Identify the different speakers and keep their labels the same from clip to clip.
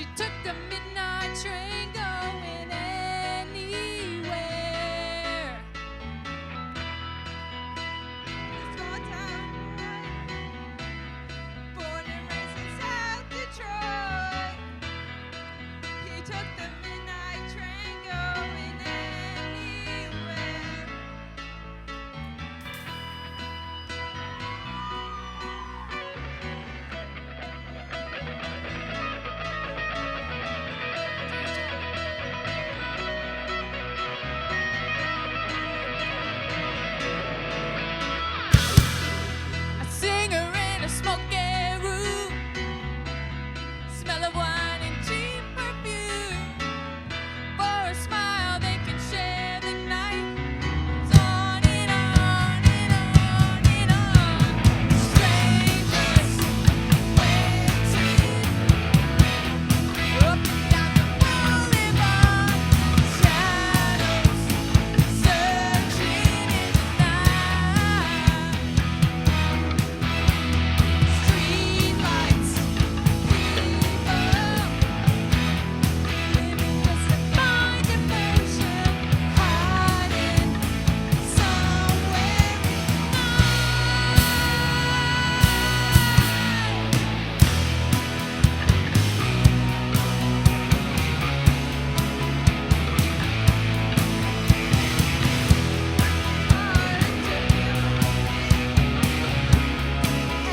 Speaker 1: She took the midnight train going anywhere. Small town boy, born and raised in South Detroit. He took the midnight train going anywhere. A singer in a smoky room, smell of wine and cheap perfume. For a smile they can share the night. It's on and on and on and on. Strangers waiting up and down the boulevard. Shadows searching in the night. Streetlights, people living just to find emotion, hiding somewhere in the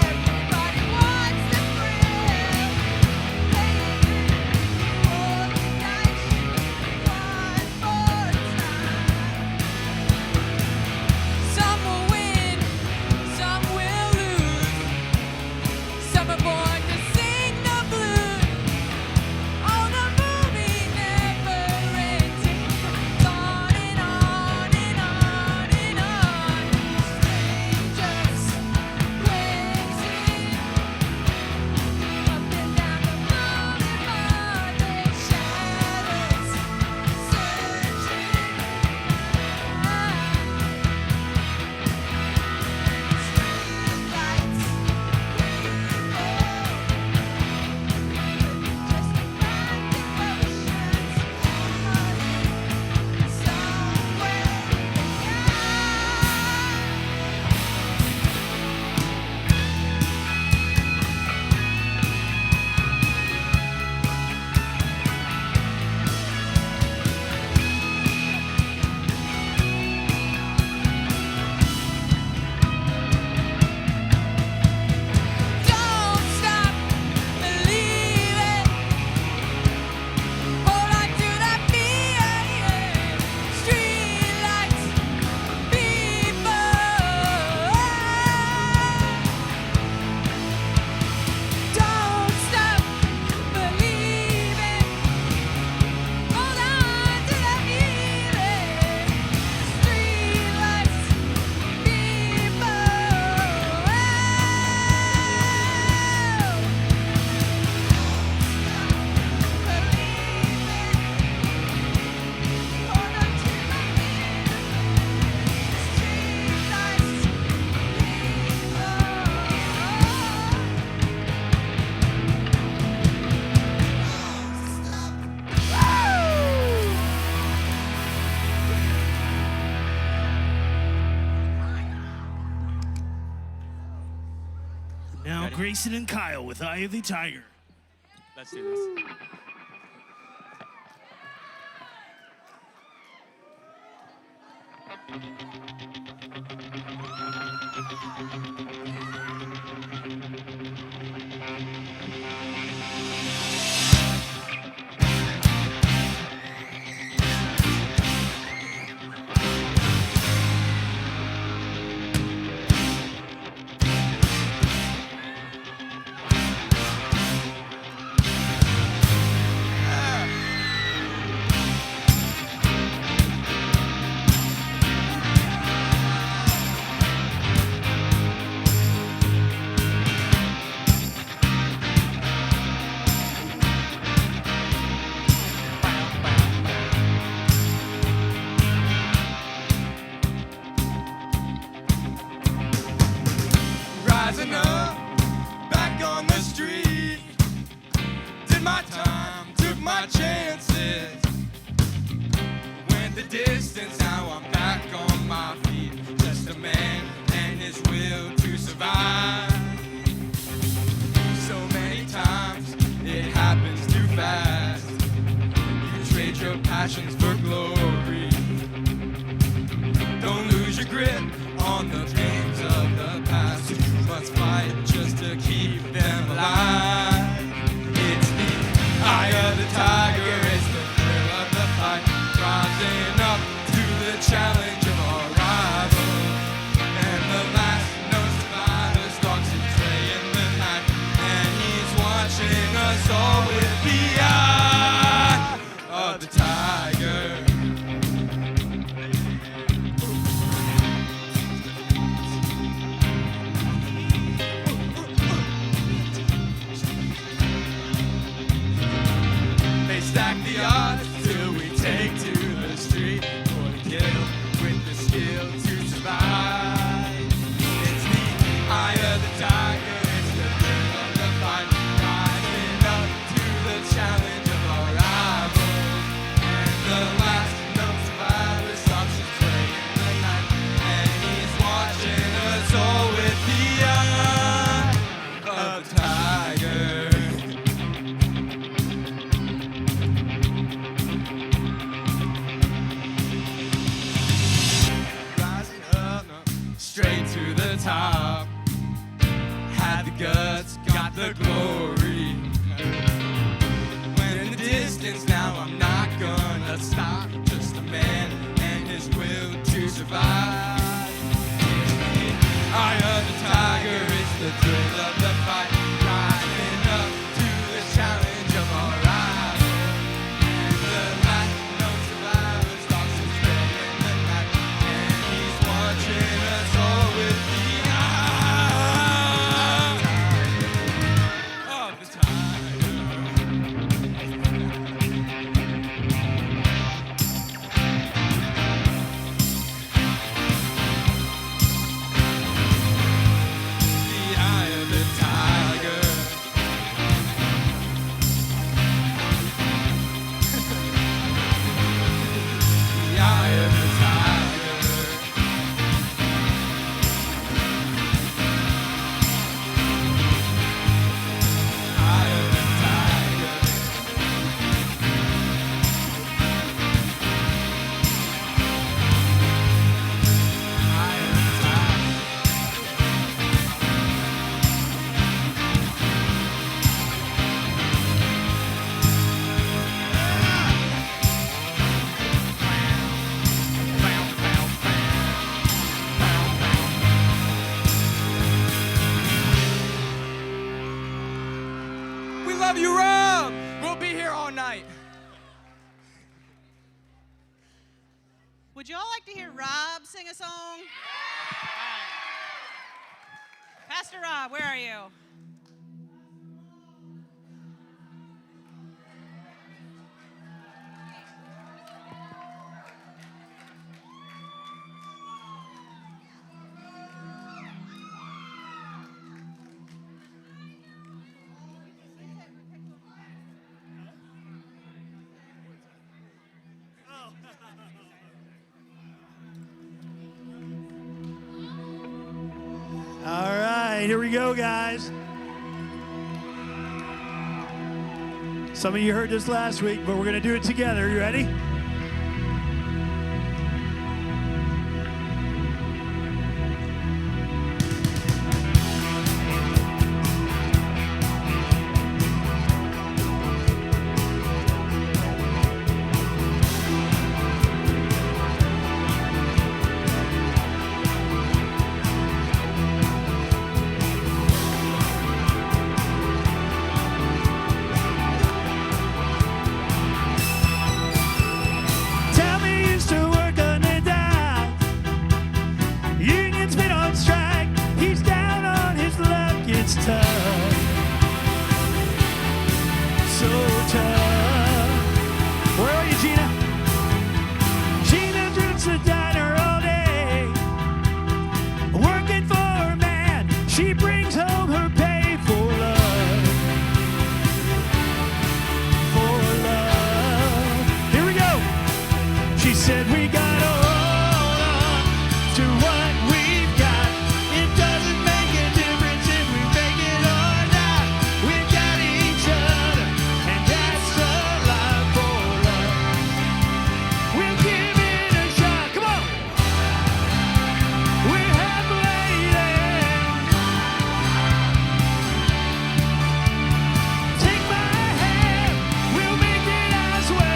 Speaker 1: Everybody wants the thrill, paying for the dice one more time. Some will win, some will lose. Some are born to sing the blues. Oh, the movie never ends. It's on and on and on and on. Strangers praising up and down the boulevard. Their shadows searching in the night. Streetlights, don't stop believing. Hold on to that feeling. Streetlights, people. Don't stop believing. Hold on to that feeling. Streetlights, people.
Speaker 2: Now Grayson and Kyle with Eye of the Tiger.
Speaker 3: Let's do this.
Speaker 4: my chances. Went the distance, now I'm back on my feet. Just a man and his will to survive. So many times it happens too fast. You trade your passions for glory. Don't lose your grip on the pains of the past. You must fight just to keep them alive. It's the eye of the tiger, it's the thrill of the fight. Rising up to the challenge of our rival. And the last known survivor stalks his prey in the night. And he's watching us all with the eye of the tiger. They stack the odds till we take to the street for the kill with the skill to survive. It's the eye of the tiger, it's the thrill of the fight, rising up to the challenge of our rivals. And the last known survivor stops his prey in the night, and he's watching us all with the eye of the tiger. Rising up, straight to the top. Had the guts, got the glory. When in the distance, now I'm not gonna stop. Just a man and his will to survive. Eye of the tiger, it's the thrill of the fight. Rising up to the challenge of our rival. And the last known survivor stalks his prey in the night. And he's watching us all with the eye of the tiger. The eye of the tiger. The eye of the tiger. Eye of the tiger. Eye of the tiger. We love you, Rob. We'll be here all night.
Speaker 5: Would you all like to hear Rob sing a song? Pastor Rob, where are you?
Speaker 2: All right, here we go, guys. Some of you heard this last week, but we're going to do it together. You ready?
Speaker 6: For love.
Speaker 2: said we gotta hold on to what we've got. It doesn't make a difference if we make it or not. We've got each other, and that's a lot for love. We'll give it a shot. Come on. We're halfway there. Take my hand, we'll make it, I swear.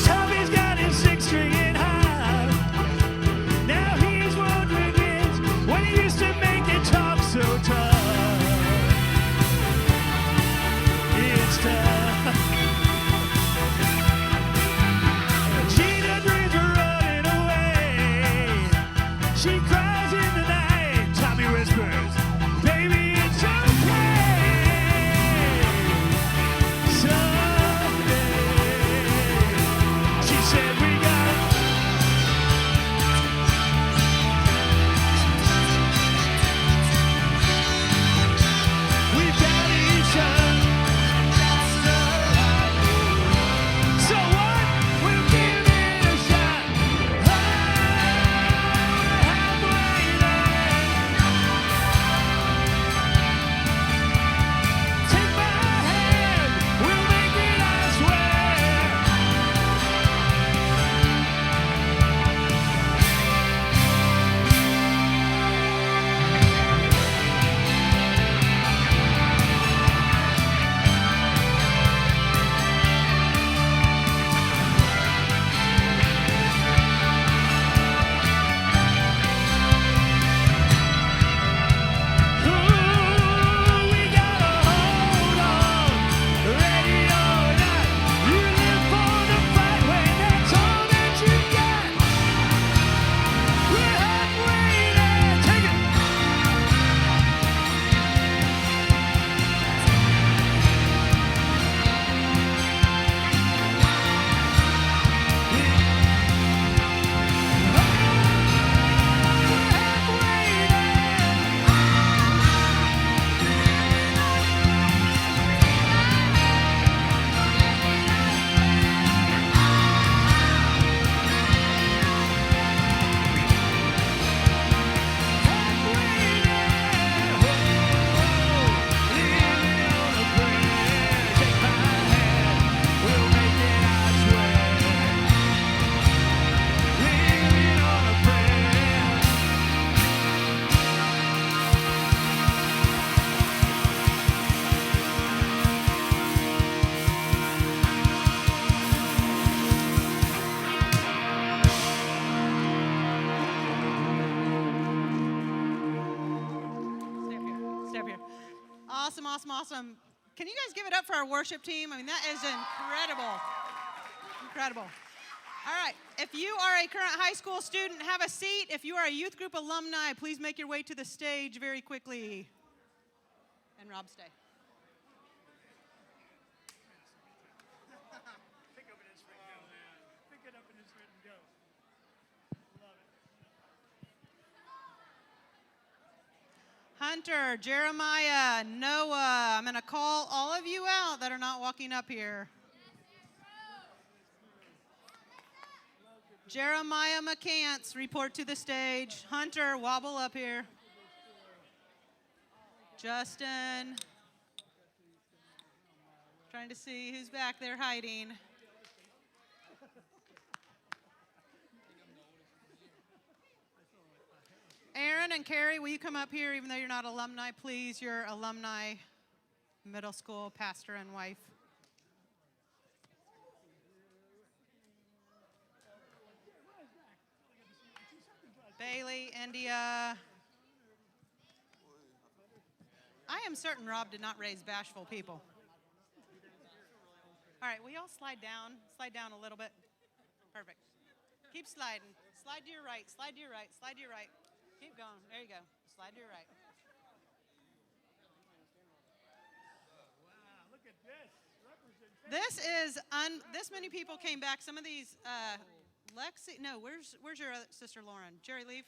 Speaker 2: Tommy's got his six-string in high. Now he's wondering is when he used to make it talk so tough. It's tough. Gina dreams are running away. She cries in the night. Tommy whispers, baby, it's okay. Someday. She said we got we've got each other. That's the life. So what? We'll give it a shot. Halfway there. Take my hand, we'll make it, I swear. Ooh, we gotta hold on, ready or not. You live for the fight when that's all that you got. We're halfway there. Take it.
Speaker 5: Stay up here. Stay up here. Awesome, awesome, awesome. Can you guys give it up for our worship team? I mean, that is incredible. Incredible. All right. If you are a current high school student, have a seat. If you are a youth group alumni, please make your way to the stage very quickly. And Rob, stay.
Speaker 2: Pick up in his ring, go. Pick it up in his ring, go. Love it.
Speaker 5: Hunter, Jeremiah, Noah, I'm going to call all of you out that are not walking up here. Jeremiah McCants, report to the stage. Hunter, wobble up here. Justin. Trying to see who's back there hiding. Aaron and Carrie, will you come up here even though you're not alumni, please? You're alumni middle school pastor and wife. Bailey, India. I am certain Rob did not raise bashful people. All right, will y'all slide down? Slide down a little bit. Perfect. Keep sliding. Slide to your right, slide to your right, slide to your right. Keep going. There you go. Slide to your right.
Speaker 2: Wow, look at this. Representation.
Speaker 5: This is this many people came back. Some of these Lexi, no, where's your other sister Lauren? Jerry, leave.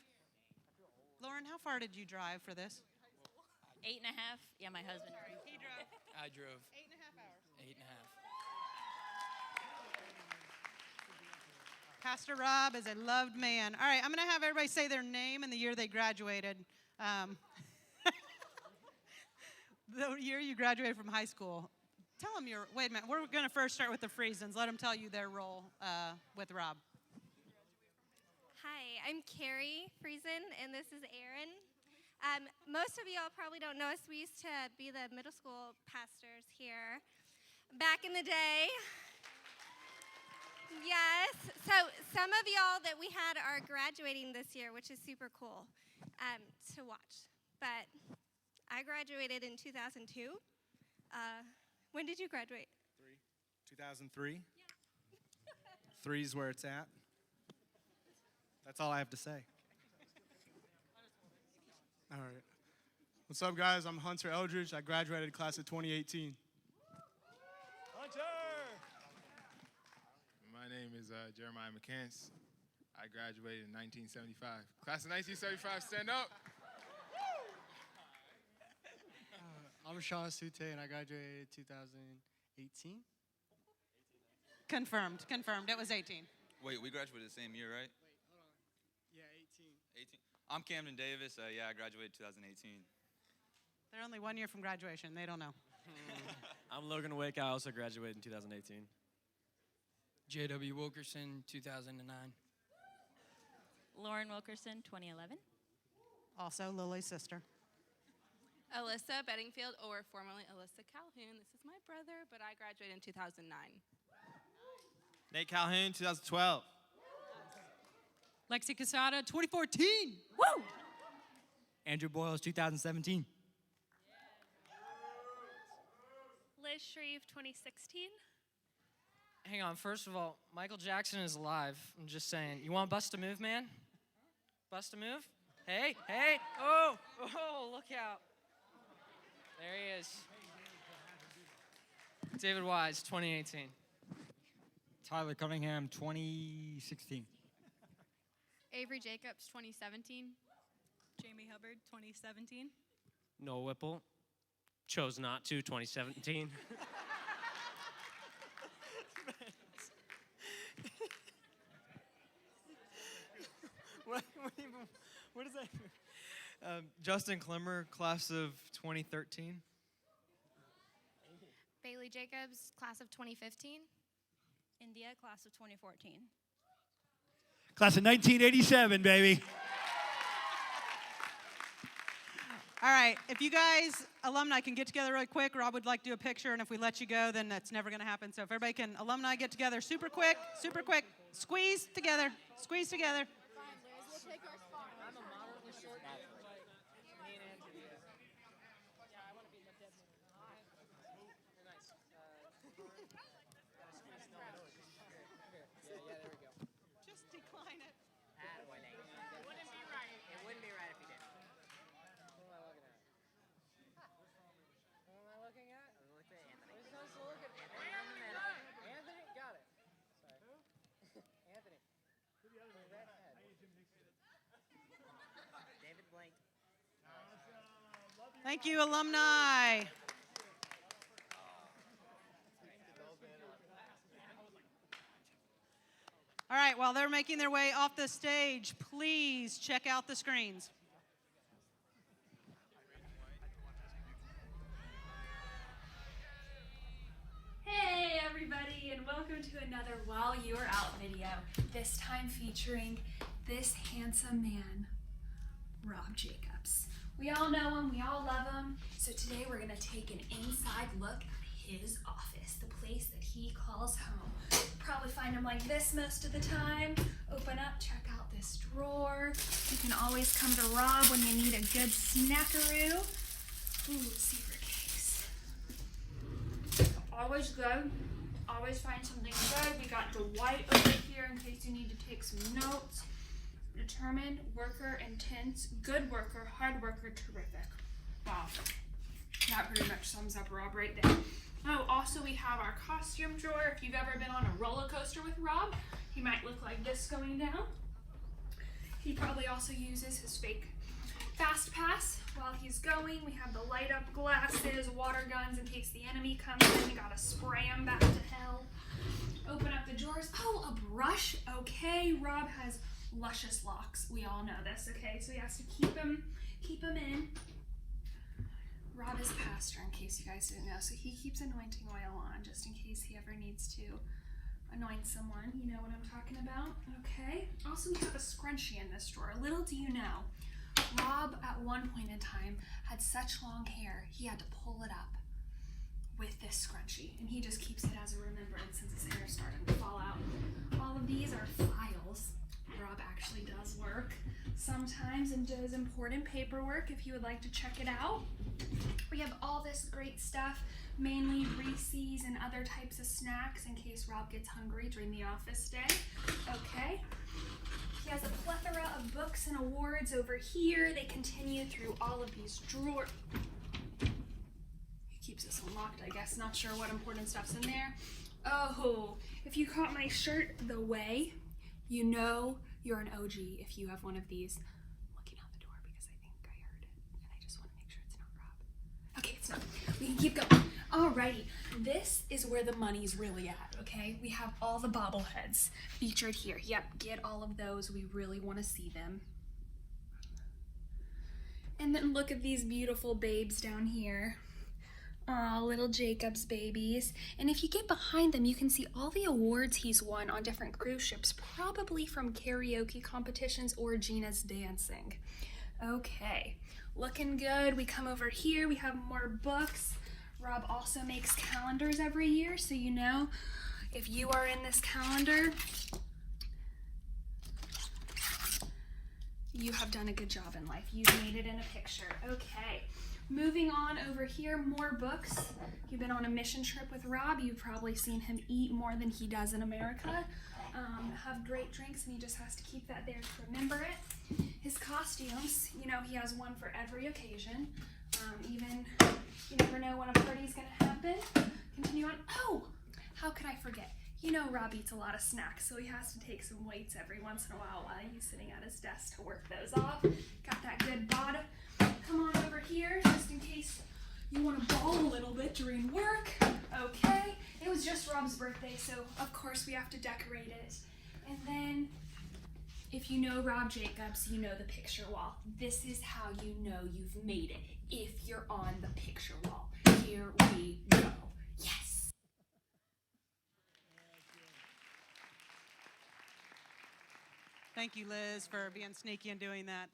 Speaker 5: Lauren, how far did you drive for this?
Speaker 6: 8.5. Yeah, my husband.
Speaker 5: He drove
Speaker 7: I drove
Speaker 5: 8.5 hours.
Speaker 7: 8.5.
Speaker 5: Pastor Rob is a loved man. All right, I'm going to have everybody say their name and the year they graduated. The year you graduated from high school. Tell them your, wait a minute, we're going to first start with the Friesens. Let them tell you their role with Rob.
Speaker 8: Hi, I'm Carrie Friesen, and this is Erin. Most of y'all probably don't know us. We used to be the middle school pastors here back in the day. Yes, so some of y'all that we had are graduating this year, which is super cool to watch. But I graduated in 2002. When did you graduate?
Speaker 9: 2003. Yeah. Three's where it's at. That's all I have to say.
Speaker 2: All right. What's up, guys? I'm Hunter Eldridge. I graduated class of 2018.
Speaker 9: Hunter!
Speaker 4: My name is Jeremiah McCants. I graduated in 1975. Class of 1975, stand up.
Speaker 10: I'm Sean Sute, and I graduated 2018.
Speaker 5: Confirmed. It was 18.
Speaker 11: Wait, we graduated the same year, right?
Speaker 10: Wait, hold on. Yeah, 18.
Speaker 11: 18. I'm Camden Davis. I graduated 2018.
Speaker 5: They're only 1 year from graduation. They don't know.
Speaker 3: I'm Logan Wake. I also graduated in 2018.
Speaker 7: J.W. Wilkerson, 2009.
Speaker 6: Lauren Wilkerson, 2011.
Speaker 5: Also, Lily's sister.
Speaker 1: Alyssa Bedingfield, or formerly Alyssa Calhoun. This is my brother, but I graduated in 2009.
Speaker 9: Nate Calhoun, 2012.
Speaker 7: Lexi Casada, 2014.
Speaker 6: Woo!
Speaker 7: Andrew Boyles, 2017.
Speaker 8: Liz Shreve, 2016.
Speaker 7: Hang on, first of all, Michael Jackson is alive. I'm just saying. You want Bust a Move, man? Bust a Move? Hey, oh, look out. There he is. David Wise, 2018.
Speaker 10: Tyler Cunningham, 2016.
Speaker 8: Avery Jacobs, 2017.
Speaker 1: Jamie Hubbard, 2017.
Speaker 3: Noel Whipple. Chose not to, 2017.
Speaker 9: What is that? Justin Clemmer, class of 2013.
Speaker 8: Bailey Jacobs, class of 2015.
Speaker 6: India, class of 2014.
Speaker 2: Class of 1987, baby.
Speaker 5: All right, if you guys, alumni, can get together really quick, Rob would like to do a picture, and if we let you go, then that's never going to happen. So if everybody can, alumni, get together super quick, squeeze together. Just decline it.
Speaker 7: It wouldn't be right. It wouldn't be right if you did. Who am I looking at? Who am I looking at? I'm looking at Anthony. We're supposed to look at Anthony in the middle. Anthony? Got it. Sorry. Who? Anthony. Who the other redhead? David Blank.
Speaker 5: Thank you, alumni. All right, while they're making their way off the stage, please check out the screens.
Speaker 12: Hey everybody, and welcome to another While You Were Out video. This time featuring this handsome man, Rob Jacobs. We all know him, we all love him. So today we're gonna take an inside look at his office, the place that he calls home. Probably find him like this most of the time. Open up, check out this drawer. You can always come to Rob when you need a good snackaroo. Ooh, secret case. Always good. Always find something good. We got Dwight over here in case you need to take some notes. Determined, worker, intense, good worker, hard worker, terrific. Wow. That pretty much sums up Rob right there. Oh, also we have our costume drawer. If you've ever been on a roller coaster with Rob, he might look like this going down. He probably also uses his fake fast pass while he's going. We have the light up glasses, water guns in case the enemy comes in. You gotta spray him back to hell. Open up the drawers. Oh, a brush. Okay, Rob has luscious locks. We all know this, okay? So he has to keep them in. Rob is a pastor, in case you guys didn't know, so he keeps anointing oil on just in case he ever needs to anoint someone. You know what I'm talking about, okay? Also, we have a scrunchie in this drawer. Little do you know, Rob at one point in time had such long hair, he had to pull it up with this scrunchie, and he just keeps it as a remembrance since his hair started to fall out. All of these are files. Rob actually does work sometimes and does important paperwork if you would like to check it out. We have all this great stuff, mainly Reese's and other types of snacks in case Rob gets hungry during the office day. Okay. He has a plethora of books and awards over here. They continue through all of these drawers. He keeps this unlocked, I guess. Not sure what important stuff's in there. Oh, if you caught my shirt the way, you know you're an OG if you have one of these. I'm looking out the door because I think I heard it, and I just want to make sure it's not Rob. Okay, it's not. We can keep going. Alrighty, this is where the money's really at, okay? We have all the bobbleheads featured here. Yep, get all of those. We really want to see them. And then look at these beautiful babes down here. Aw, little Jacob's babies. And if you get behind them, you can see all the awards he's won on different cruise ships, probably from karaoke competitions or Gina's dancing. Okay, looking good. We come over here, we have more books. Rob also makes calendars every year, so you know if you are in this calendar, you have done a good job in life. You've made it in a picture. Okay. Moving on over here, more books. If you've been on a mission trip with Rob, you've probably seen him eat more than he does in America. Have great drinks, and he just has to keep that there to remember it. His costumes, you know, he has one for every occasion. Even, you never know when a party's gonna happen. Continue on. Oh, how could I forget? You know Rob eats a lot of snacks, so he has to take some weights every once in a while he's sitting at his desk to work those off. Got that good bottom. Come on over here, just in case you want to ball a little bit during work. Okay, it was just Rob's birthday, so of course we have to decorate it. And then, if you know Rob Jacobs, you know the picture wall. This is how you know you've made it, if you're on the picture wall. Here we go. Yes!
Speaker 5: Thank you, Liz, for being sneaky and doing that.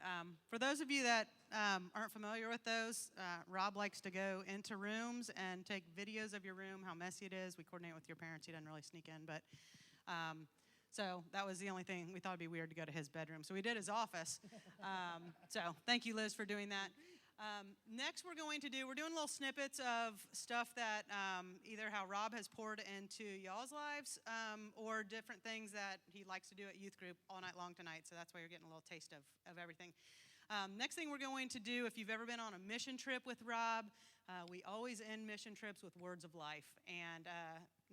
Speaker 5: For those of you that aren't familiar with those, Rob likes to go into rooms and take videos of your room, how messy it is. We coordinate with your parents. He doesn't really sneak in, but so that was the only thing. We thought it'd be weird to go to his bedroom, so we did his office. So thank you, Liz, for doing that. Next, we're doing little snippets of stuff that either how Rob has poured into y'all's lives or different things that he likes to do at youth group all night long tonight. So that's why you're getting a little taste of everything. Next thing we're going to do, if you've ever been on a mission trip with Rob, we always end mission trips with words of life. And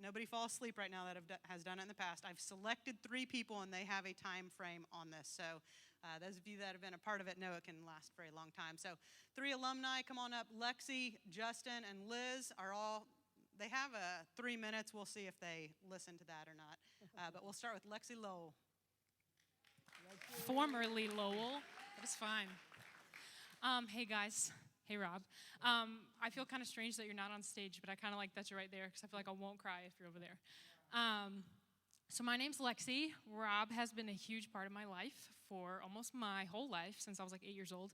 Speaker 5: nobody fall asleep right now that has done it in the past. I've selected 3 people, and they have a time frame on this. So those of you that have been a part of it know it can last a very long time. So 3 alumni, come on up. Lexi, Justin, and Liz they have 3 minutes. We'll see if they listen to that or not. But we'll start with Lexi Lowell.
Speaker 1: Formerly Lowell. It's fine. Hey guys. Hey Rob. I feel kind of strange that you're not on stage, but I kind of like that you're right there because I feel like I won't cry if you're over there. So my name's Lexi. Rob has been a huge part of my life for almost my whole life since I was like 8 years old.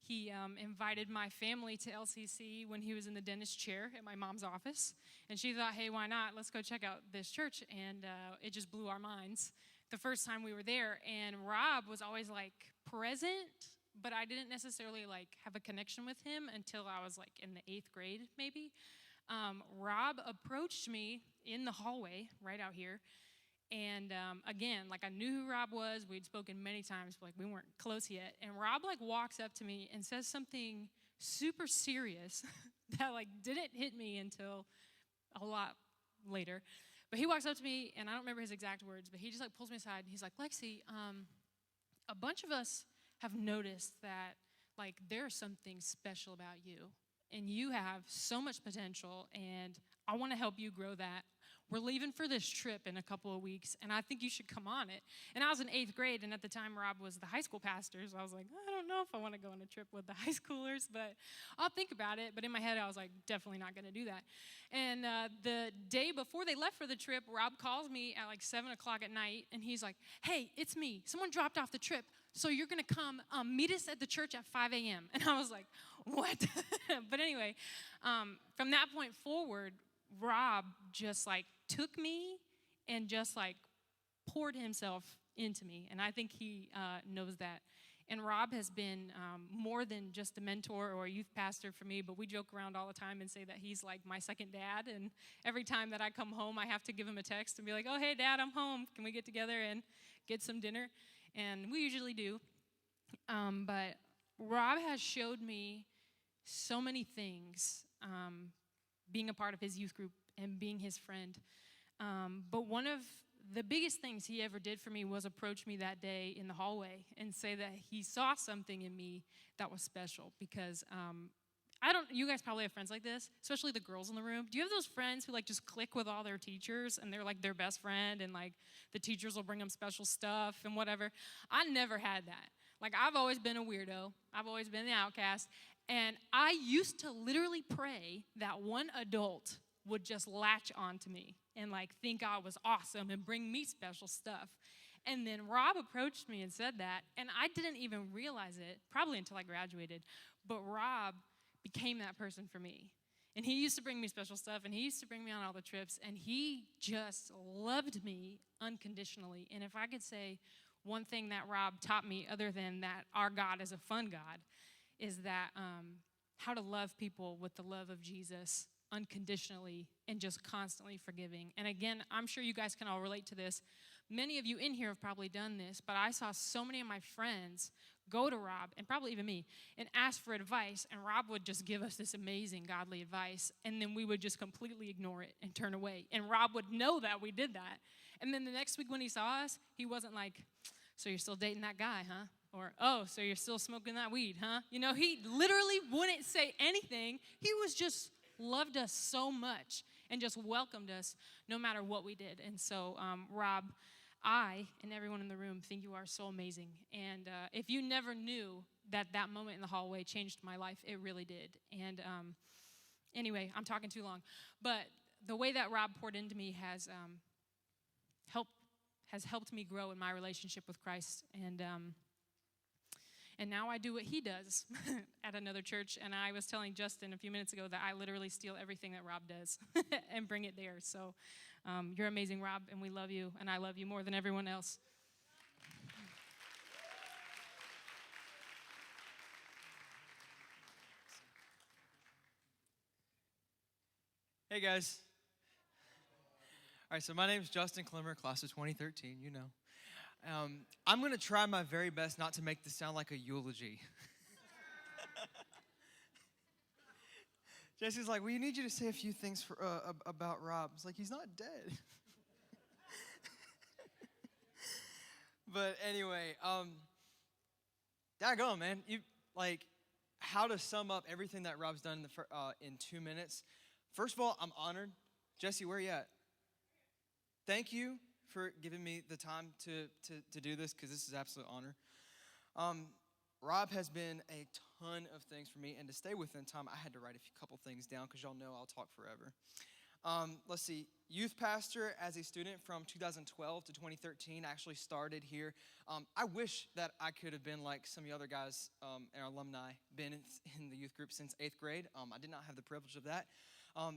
Speaker 1: He invited my family to LCC when he was in the dentist chair at my mom's office. And she thought, hey, why not? Let's go check out this church. And it just blew our minds the first time we were there. And Rob was always like present, but I didn't necessarily like have a connection with him until I was like in the 8th grade maybe. Rob approached me in the hallway right out here. And again, like I knew who Rob was. We'd spoken many times, but like we weren't close yet. And Rob like walks up to me and says something super serious that like didn't hit me until a lot later. But he walks up to me, and I don't remember his exact words, but he just like pulls me aside, and he's like, Lexi, a bunch of us have noticed that
Speaker 13: like, there's something special about you, and you have so much potential, and I want to help you grow that. We're leaving for this trip in a couple of weeks, and I think you should come on it. And I was in 8th grade, and at the time, Rob was the high school pastor, so I was like, I don't know if I want to go on a trip with the high schoolers, but I'll think about it. But in my head, I was like, definitely not going to do that. And the day before they left for the trip, Rob calls me at like 7 o'clock at night, and he's like, hey, it's me. Someone dropped off the trip, so you're going to come meet us at the church at 5 a.m. And I was like, what? But anyway, from that point forward, Rob just like took me and just like poured himself into me. And I think he knows that. And Rob has been more than just a mentor or a youth pastor for me, but we joke around all the time and say that he's like my second dad. And every time that I come home, I have to give him a text and be like, oh, hey, Dad, I'm home. Can we get together and get some dinner? And we usually do. But Rob has showed me so many things, being a part of his youth group and being his friend. But one of the biggest things he ever did for me was approach me that day in the hallway and say that he saw something in me that was special. Because you guys probably have friends like this, especially the girls in the room. Do you have those friends who like just click with all their teachers and they're like their best friend and like the teachers will bring them special stuff and whatever? I never had that. Like, I've always been a weirdo. I've always been the outcast. And I used to literally pray that one adult would just latch onto me and like think I was awesome and bring me special stuff. And then Rob approached me and said that, and I didn't even realize it, probably until I graduated, but Rob became that person for me. And he used to bring me special stuff, and he used to bring me on all the trips, and he just loved me unconditionally. And if I could say one thing that Rob taught me, other than that our God is a fun God, is that how to love people with the love of Jesus unconditionally and just constantly forgiving. And again, I'm sure you guys can all relate to this. Many of you in here have probably done this, but I saw so many of my friends go to Rob, and probably even me, and ask for advice, and Rob would just give us this amazing godly advice, and then we would just completely ignore it and turn away. And Rob would know that we did that. And then the next week when he saw us, he wasn't like, so you're still dating that guy, huh? Or, oh, so you're still smoking that weed, huh? You know, he literally wouldn't say anything. He was just loved us so much and just welcomed us no matter what we did. And so, Rob, I and everyone in the room think you are so amazing. And if you never knew that that moment in the hallway changed my life, it really did. And anyway, I'm talking too long. But the way that Rob poured into me has helped me grow in my relationship with Christ. And now I do what he does at another church. And I was telling Justin a few minutes ago that I literally steal everything that Rob does and bring it there. So you're amazing, Rob, and we love you. And I love you more than everyone else.
Speaker 4: Hey, guys. All right, so my name is Justin Clemmer, class of 2013, you know. I'm going to try my very best not to make this sound like a eulogy. Jesse's like, we need you to say a few things about Rob. It's like, he's not dead. But anyway, daggone, man. How to sum up everything that Rob's done in 2 minutes. First of all, I'm honored. Jesse, where are you at? Thank you for giving me the time to do this, because this is an absolute honor. Rob has been a ton of things for me, and to stay within time, I had to write a couple things down, because y'all know I'll talk forever. Let's see, youth pastor as a student from 2012 to 2013. I actually started here. I wish that I could have been like some of the other guys and our alumni, been in the youth group since 8th grade. I did not have the privilege of that.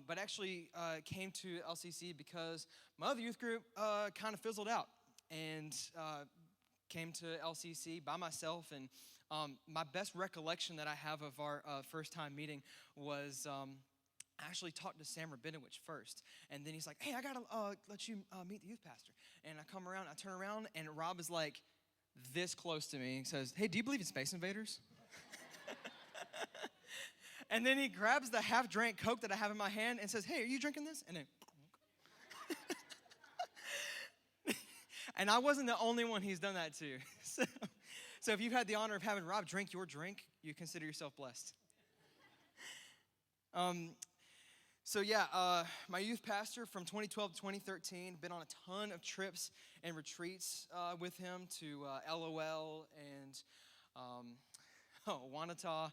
Speaker 4: But actually came to LCC because my other youth group kind of fizzled out, and came to LCC by myself. And my best recollection that I have of our first time meeting was I actually talked to Sam Rabinowitz first, and then he's like, hey, I gotta let you meet the youth pastor. And I come around, I turn around, and Rob is like this close to me. He says, hey, do you believe in Space Invaders? And then he grabs the half-drank Coke that I have in my hand and says, hey, are you drinking this? And then, and I wasn't the only one he's done that to. So if you've had the honor of having Rob drink your drink,
Speaker 14: you consider yourself blessed. My youth pastor from 2012 to 2013, been on a ton of trips and retreats with him to LOL and Wanata.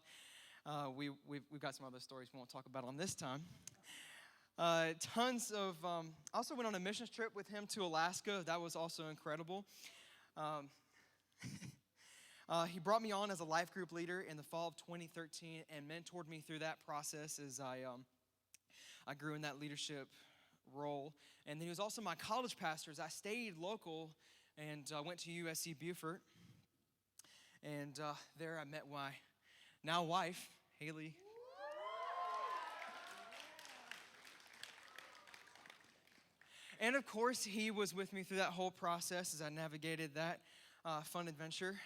Speaker 14: We've got some other stories we won't talk about on this time. I also went on a missions trip with him to Alaska. That was also incredible. He brought me on as a life group leader in the fall of 2013 and mentored me through that process as I grew in that leadership role. And then he was also my college pastor as I stayed local and went to USC Beaufort. And there I met my now wife, Haley. And of course, he was with me through that whole process as I navigated that fun adventure.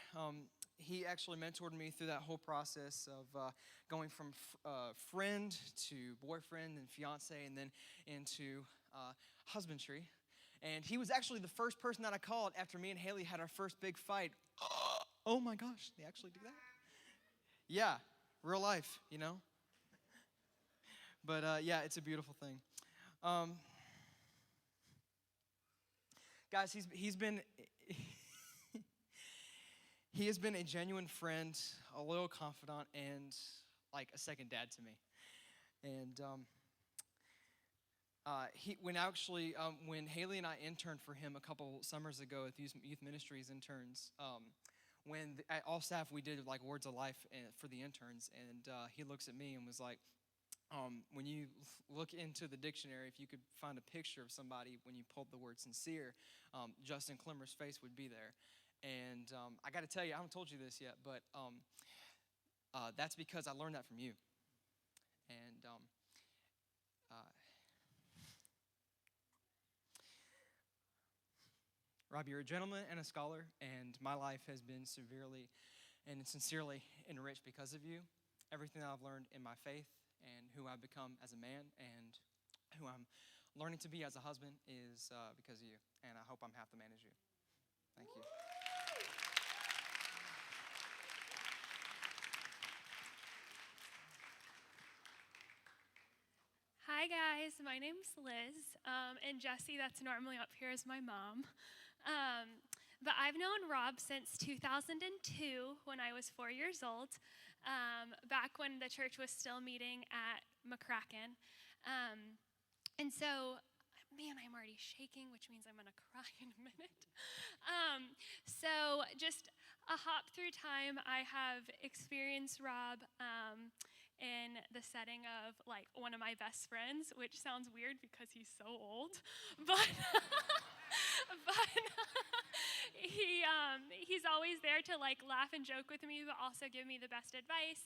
Speaker 14: He actually mentored me through that whole process of going from friend to boyfriend and fiance and then into husbandry. And he was actually the first person that I called after me and Haley had our first big fight. Oh my gosh, they actually do that? Yeah, real life, you know? But it's a beautiful thing. Guys, he has been a genuine friend, a loyal confidant, and like a second dad to me. And when Haley and I interned for him a couple summers ago at Youth Ministries interns, at all staff we did like words of life for the interns, and he looks at me and was like, when you look into the dictionary, if you could find a picture of somebody when you pulled the word sincere, Justin Clemmer's face would be there. And I got to tell you, I haven't told you this yet, but that's because I learned that from you. And Rob, you're a gentleman and a scholar, and my life has been severely and sincerely enriched because of you. Everything that I've learned in my faith and who I've become as a man and who I'm learning to be as a husband is because of you. And I hope I'm half the man as you. Thank you.
Speaker 12: Hi guys, my name's Liz, and Jessie, that's normally up here, is my mom. But I've known Rob since 2002 when I was 4 years old, back when the church was still meeting at McCracken. And so, man, I'm already shaking, which means I'm going to cry in a minute. So just a hop through time, I have experienced Rob in the setting of like one of my best friends, which sounds weird because he's so old, but he's always there to like laugh and joke with me, but also give me the best advice.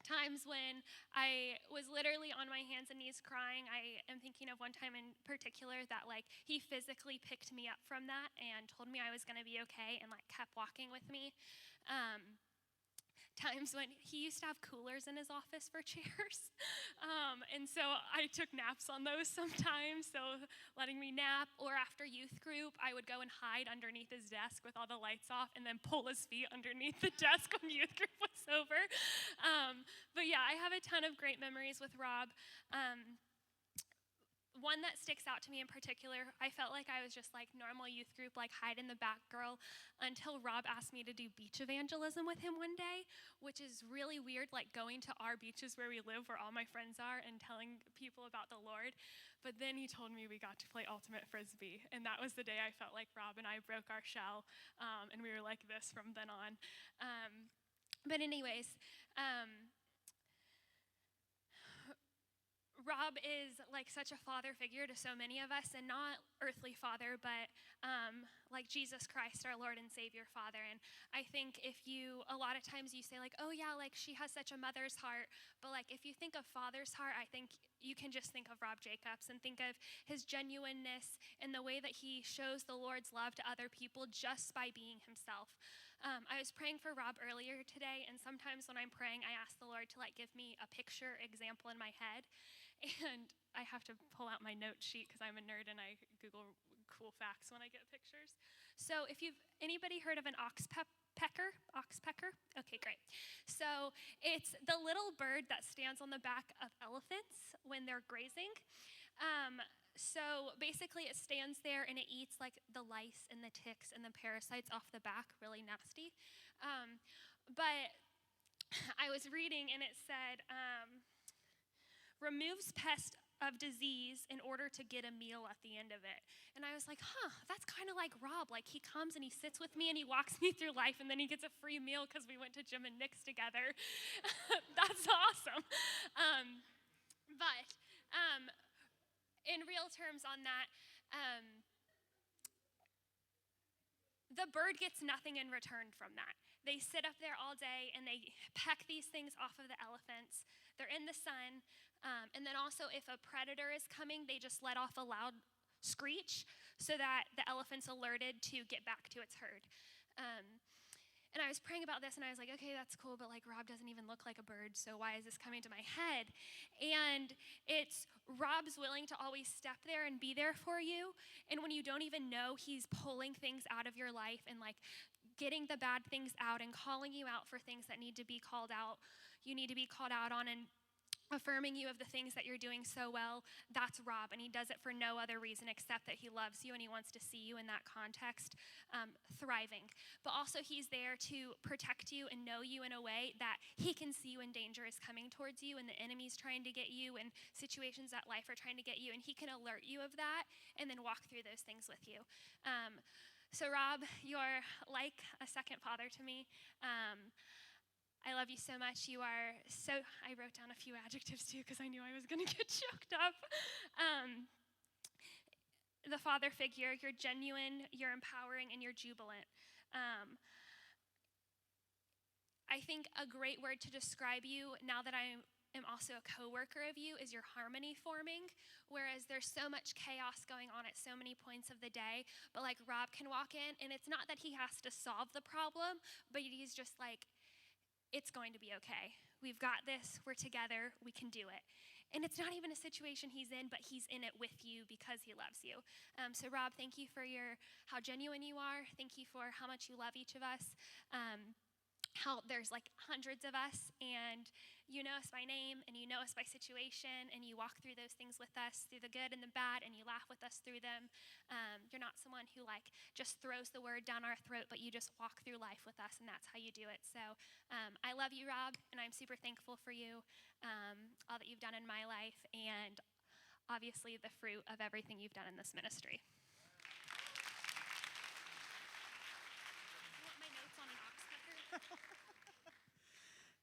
Speaker 12: Times when I was literally on my hands and knees crying. I am thinking of one time in particular that like he physically picked me up from that and told me I was going to be okay and like kept walking with me. Times when he used to have coolers in his office for chairs. And so I took naps on those sometimes, so letting me nap. Or after youth group, I would go and hide underneath his desk with all the lights off and then pull his feet underneath the desk when youth group was over. But yeah, I have a ton of great memories with Rob. One that sticks out to me in particular, I felt like I was just like normal youth group, like hide in the back girl, until Rob asked me to do beach evangelism with him one day, which is really weird, like going to our beaches where we live, where all my friends are, and telling people about the Lord. But then he told me we got to play ultimate frisbee, and that was the day I felt like Rob and I broke our shell, and we were like this from then on. But anyways, Rob is like such a father figure to so many of us, and not earthly father, but like Jesus Christ, our Lord and Savior Father. And I think a lot of times you say like, oh yeah, like she has such a mother's heart, but like if you think of father's heart, I think you can just think of Rob Jacobs and think of his genuineness and the way that he shows the Lord's love to other people just by being himself. I was praying for Rob earlier today, and sometimes when I'm praying, I ask the Lord to like give me a picture example in my head. And I have to pull out my note sheet because I'm a nerd and I Google cool facts when I get pictures. So if you've anybody heard of an oxpecker? Oxpecker? Okay, great. So it's the little bird that stands on the back of elephants when they're grazing. So basically it stands there and it eats like the lice and the ticks and the parasites off the back, really nasty. But I was reading and it said, removes pest of disease in order to get a meal at the end of it. And I was like, that's kind of like Rob. Like he comes and he sits with me and he walks me through life and then he gets a free meal because we went to Jim and Nick's together. That's awesome. But in real terms on that, the bird gets nothing in return from that. They sit up there all day and they peck these things off of the elephants. They're in the sun. And then also if a predator is coming, they just let off a loud screech so that the elephant's alerted to get back to its herd. And I was praying about this and I was like, okay, that's cool, but like Rob doesn't even look like a bird, so why is this coming to my head? And it's Rob's willing to always step there and be there for you. And when you don't even know, he's pulling things out of your life and like getting the bad things out and calling you out for things that need to be called out. You need to be called out on and affirming you of the things that you're doing so well. That's Rob, and he does it for no other reason except that he loves you and he wants to see you in that context thriving. But also he's there to protect you and know you in a way that he can see when danger is coming towards you and the enemy's trying to get you and situations that life are trying to get you, and he can alert you of that and then walk through those things with you. So Rob, you're like a second father to me. I love you so much. You are so, I wrote down a few adjectives too because I knew I was going to get choked up. The father figure, you're genuine, you're empowering, and you're jubilant. I think a great word to describe you now that I am also a coworker of you is your harmony forming, whereas there's so much chaos going on at so many points of the day, but like Rob can walk in and it's not that he has to solve the problem, but he's just like, it's going to be okay. We've got this. We're together. We can do it. And it's not even a situation he's in, but he's in it with you because he loves you. So Rob, thank you for how genuine you are. Thank you for how much you love each of us. How there's like hundreds of us and you know us by name and you know us by situation and you walk through those things with us through the good and the bad and you laugh with us through them. You're not someone who like just throws the word down our throat, but you just walk through life with us and that's how you do it. So I love you, Rob, and I'm super thankful for you, all that you've done in my life and obviously the fruit of everything you've done in this ministry.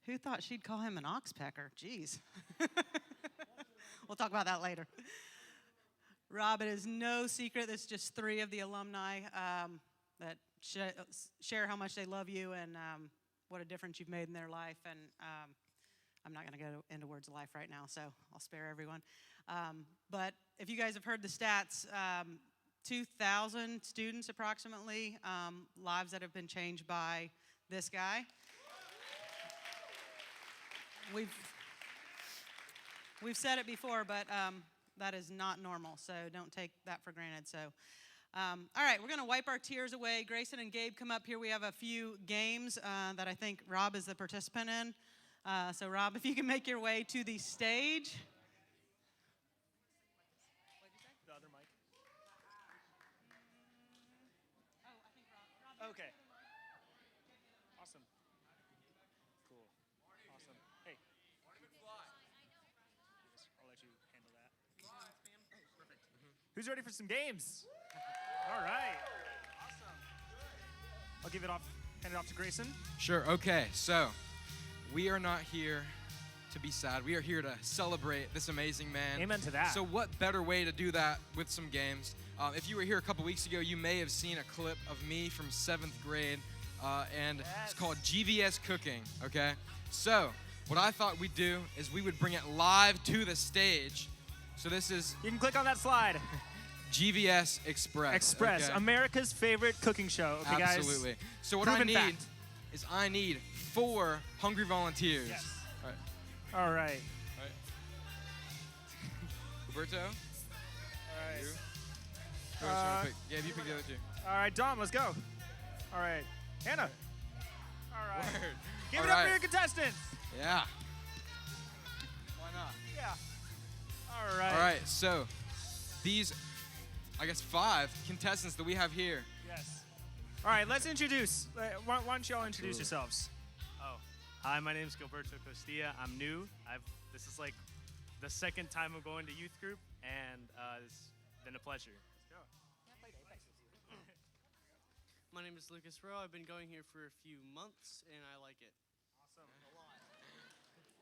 Speaker 5: Who thought she'd call him an oxpecker? Jeez. We'll talk about that later. Rob, it is no secret there's just 3 of the alumni that share how much they love you and what a difference you've made in their life. And I'm not going to go into words of life right now, so I'll spare everyone. But if you guys have heard the stats, 2,000 students approximately, lives that have been changed by this guy. We've said it before, but that is not normal, so don't take that for granted. So, all right, we're going to wipe our tears away. Grayson and Gabe, come up here. We have a few games that I think Rob is the participant in. So, Rob, if you can make your way to the stage.
Speaker 2: The other mic. Okay. Awesome. Cool. Awesome. Hey. I'll let you handle that. Perfect. Who's ready for some games? All right. Awesome. I'll hand it off to Grayson.
Speaker 4: Sure, okay, so we are not here to be sad. We are here to celebrate this amazing man.
Speaker 2: Amen to that.
Speaker 4: So what better way to do that with some games? If you were here a couple weeks ago, you may have seen a clip of me from 7th grade, and it's called GVS Cooking, okay? So what I thought we'd do is we would bring it live to the stage. So this is...
Speaker 2: You can click on that slide.
Speaker 4: GVS Express.
Speaker 2: Express,
Speaker 4: okay?
Speaker 2: America's favorite cooking show, okay, guys?
Speaker 4: Absolutely. So what
Speaker 2: Proven
Speaker 4: I need
Speaker 2: fact.
Speaker 4: is I need 4 hungry volunteers.
Speaker 2: Yes.
Speaker 4: All right.
Speaker 2: All right.
Speaker 4: Roberto?
Speaker 2: All right.
Speaker 4: You? Yeah, you pick the other 2.
Speaker 2: All right, Dom, let's go. All right, Hannah. All right. Give
Speaker 14: All
Speaker 2: it up
Speaker 14: right.
Speaker 2: for your contestants.
Speaker 14: Yeah. Why not?
Speaker 2: Yeah. All right.
Speaker 14: All right, so these, I guess, 5 contestants that we have here.
Speaker 2: Yes. All right, let's introduce. Why don't y'all introduce yourselves?
Speaker 15: Oh, hi, my name's Gilberto Costilla. I'm new. This is like the second time I'm going to youth group, and it's been a pleasure.
Speaker 16: My name is Lucas Rowe. I've been going here for a few months, and I like it.
Speaker 2: Awesome. A lot.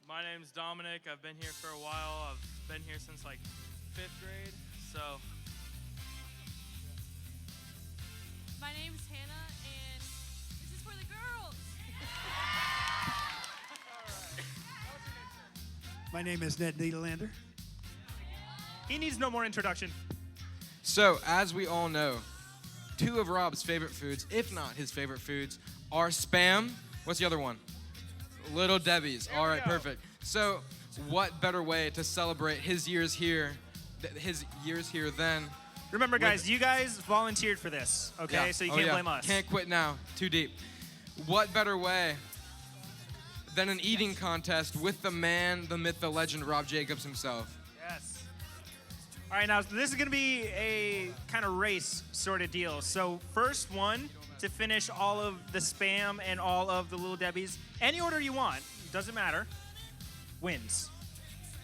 Speaker 15: My name's Dominic. I've been here for a while. I've been here since like 5th grade, so.
Speaker 1: My name's Hannah, and this is for the girls.
Speaker 17: My name is Ned Niederlander.
Speaker 2: He needs no more introduction.
Speaker 14: So, as we all know, 2 of Rob's favorite foods, if not his favorite foods, are Spam. What's the other one? Little Debbie's. All right, perfect. So, what better way to celebrate his years here than?
Speaker 2: Remember, guys, you guys volunteered for this, okay?
Speaker 14: Yeah.
Speaker 2: So you
Speaker 14: Oh,
Speaker 2: can't
Speaker 14: yeah.
Speaker 2: blame us.
Speaker 14: Can't quit now. Too deep. What better way than an eating contest with the man, the myth, the legend, Rob Jacobs himself?
Speaker 2: Yes. All right, now this is going to be a kind of race sort of deal. So first one to finish all of the Spam and all of the Little Debbie's, any order you want, doesn't matter, wins.